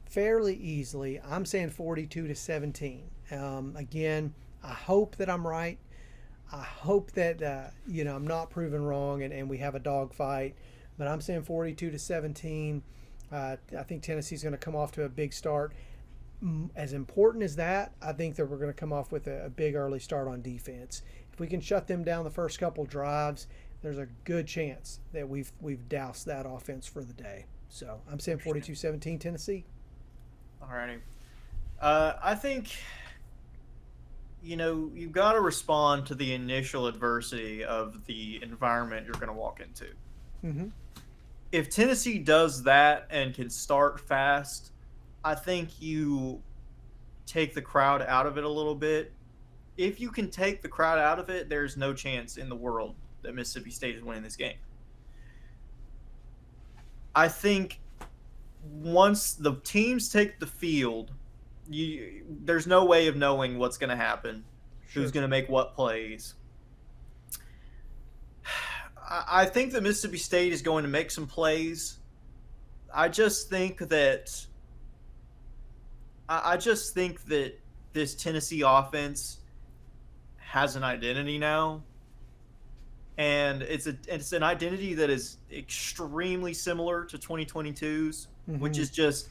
fairly easily. I'm saying 42-17. Again, I hope that I'm right. I hope that I'm not proven wrong and we have a dogfight. But I'm saying 42-17. I think Tennessee's going to come off to a big start. As important as that, I think that we're going to come off with a big early start on defense. If we can shut them down the first couple drives, there's a good chance that we've doused that offense for the day. So I'm saying 42-17 Tennessee. Alrighty. I think you've got to respond to the initial adversity of the environment you're going to walk into. Mm-hmm. If Tennessee does that and can start fast, I think you take the crowd out of it a little bit if you can take the crowd out of it, there's no chance in the world that Mississippi State is winning this game. I think once the teams take the field, there's no way of knowing what's going to happen, who's Sure. going to make what plays. I think that Mississippi State is going to make some plays. I just think that I just think that this Tennessee offense has an identity now, and it's an identity that is extremely similar to 2022's, which Mm-hmm. is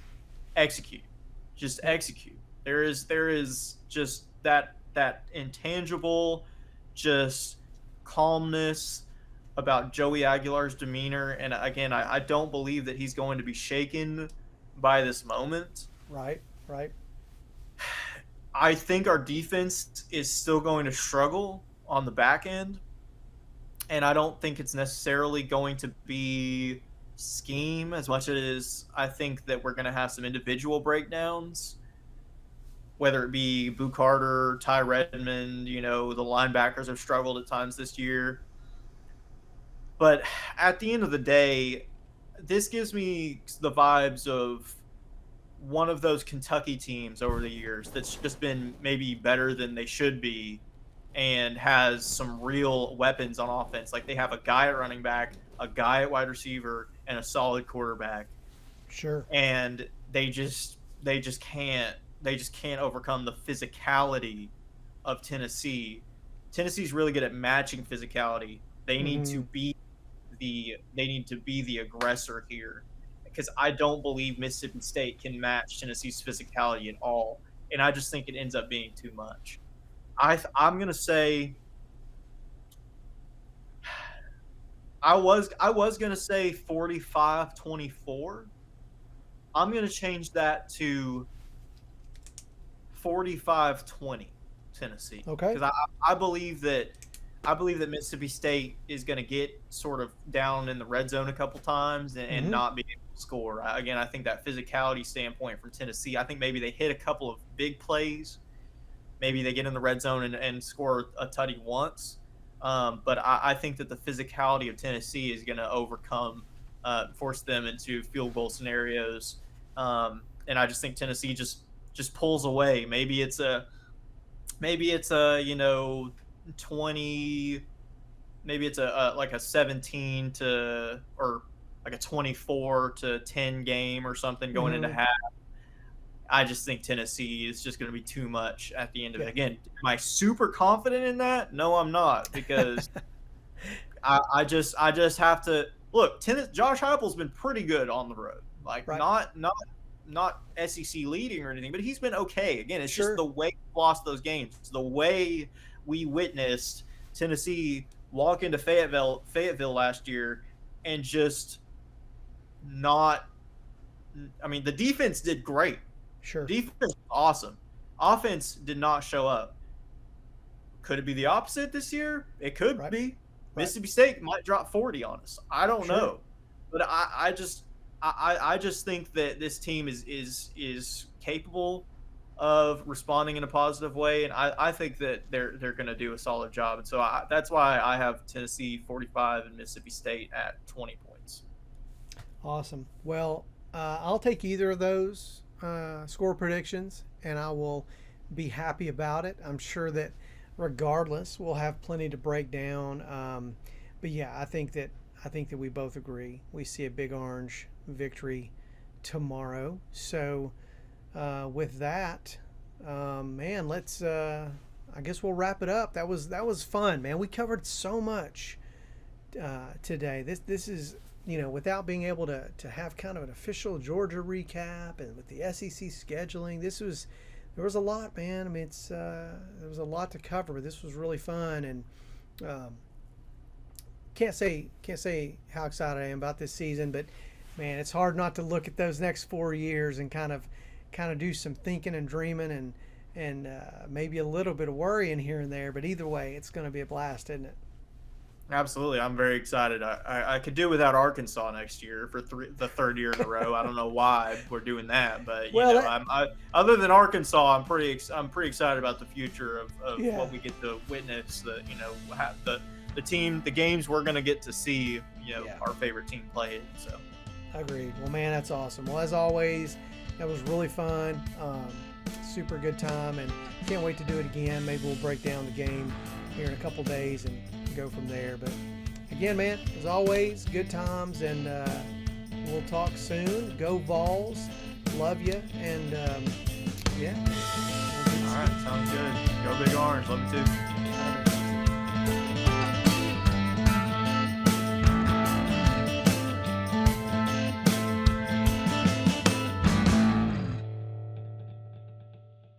execute, just Yep. execute. There is just that intangible, just calmness about Joey Aguilar's demeanor, and again, I don't believe that he's going to be shaken by this moment. Right. Right. I think our defense is still going to struggle on the back end, and I don't think it's necessarily going to be scheme as much as I think that we're going to have some individual breakdowns, whether it be Boo Carter, Ty Redmond. The linebackers have struggled at times this year. But at the end of the day, this gives me the vibes of one of those Kentucky teams over the years that's just been maybe better than they should be and has some real weapons on offense. Like they have a guy at running back, a guy at wide receiver, and a solid quarterback. Sure. And they just can't overcome the physicality of Tennessee. Tennessee's really good at matching physicality. They need Mm-hmm. to be the aggressor here, because I don't believe Mississippi State can match Tennessee's physicality at all, and I just think it ends up being too much. I'm gonna say I was gonna say 45-24. I'm gonna change that to 45-20 Tennessee, Okay. because I believe that Mississippi State is going to get sort of down in the red zone a couple times and Mm-hmm. not be able to score. Again, I think that physicality standpoint from Tennessee, I think maybe they hit a couple of big plays. Maybe they get in the red zone and score a tutty once. But I think that the physicality of Tennessee is going to force them into field goal scenarios. And I just think Tennessee just pulls away. Maybe it's a 20, maybe it's like a 17 to, or like a 24-10 game or something going into Mm-hmm. half. I just think Tennessee is just going to be too much at the end of it. Yeah. Again, am I super confident in that? No, I'm not, because I just have to look. Josh Heupel's been pretty good on the road, like Right. not SEC leading or anything, but he's been okay. Again, it's just Sure. the way we lost those games. It's the way we witnessed Tennessee walk into Fayetteville last year and just not. I mean, the defense did great. Sure. Defense was awesome. Offense did not show up. Could it be the opposite this year? It could Right. be. Right. Mississippi State might drop 40 on us. I don't Sure. know, but I just think that this team is capable of responding in a positive way, and I think that they're going to do a solid job, and so that's why I have Tennessee 45 and Mississippi State at 20 points. Awesome. Well, I'll take either of those score predictions, and I will be happy about it. I'm sure that regardless, we'll have plenty to break down. But yeah, I think that we both agree. We see a big orange victory tomorrow. So with that, man, let's. I guess we'll wrap it up. That was fun, man. We covered so much today. This is, without being able to have kind of an official Georgia recap and with the SEC scheduling, there was a lot, man. I mean, there was a lot to cover, but this was really fun, and um, can't say how excited I am about this season, but man, it's hard not to look at those next 4 years and kind of do some thinking and dreaming and maybe a little bit of worrying here and there. But either way, it's going to be a blast, isn't it? Absolutely, I'm very excited. I could do without Arkansas next year for the third year in a row. I don't know why we're doing that, but you Well, know, that, other than Arkansas, I'm pretty excited about the future of yeah, what we get to witness. The games we're gonna get to see. You know, yeah, our favorite team play. So agreed. Well, man, that's awesome. Well, as always, that was really fun. Super good time, and can't wait to do it again. Maybe we'll break down the game here in a couple days and go from there. But again, man, as always, good times, and we'll talk soon. Go Vols, love you, and yeah. all right, sounds good. Go Big Orange. Love you too.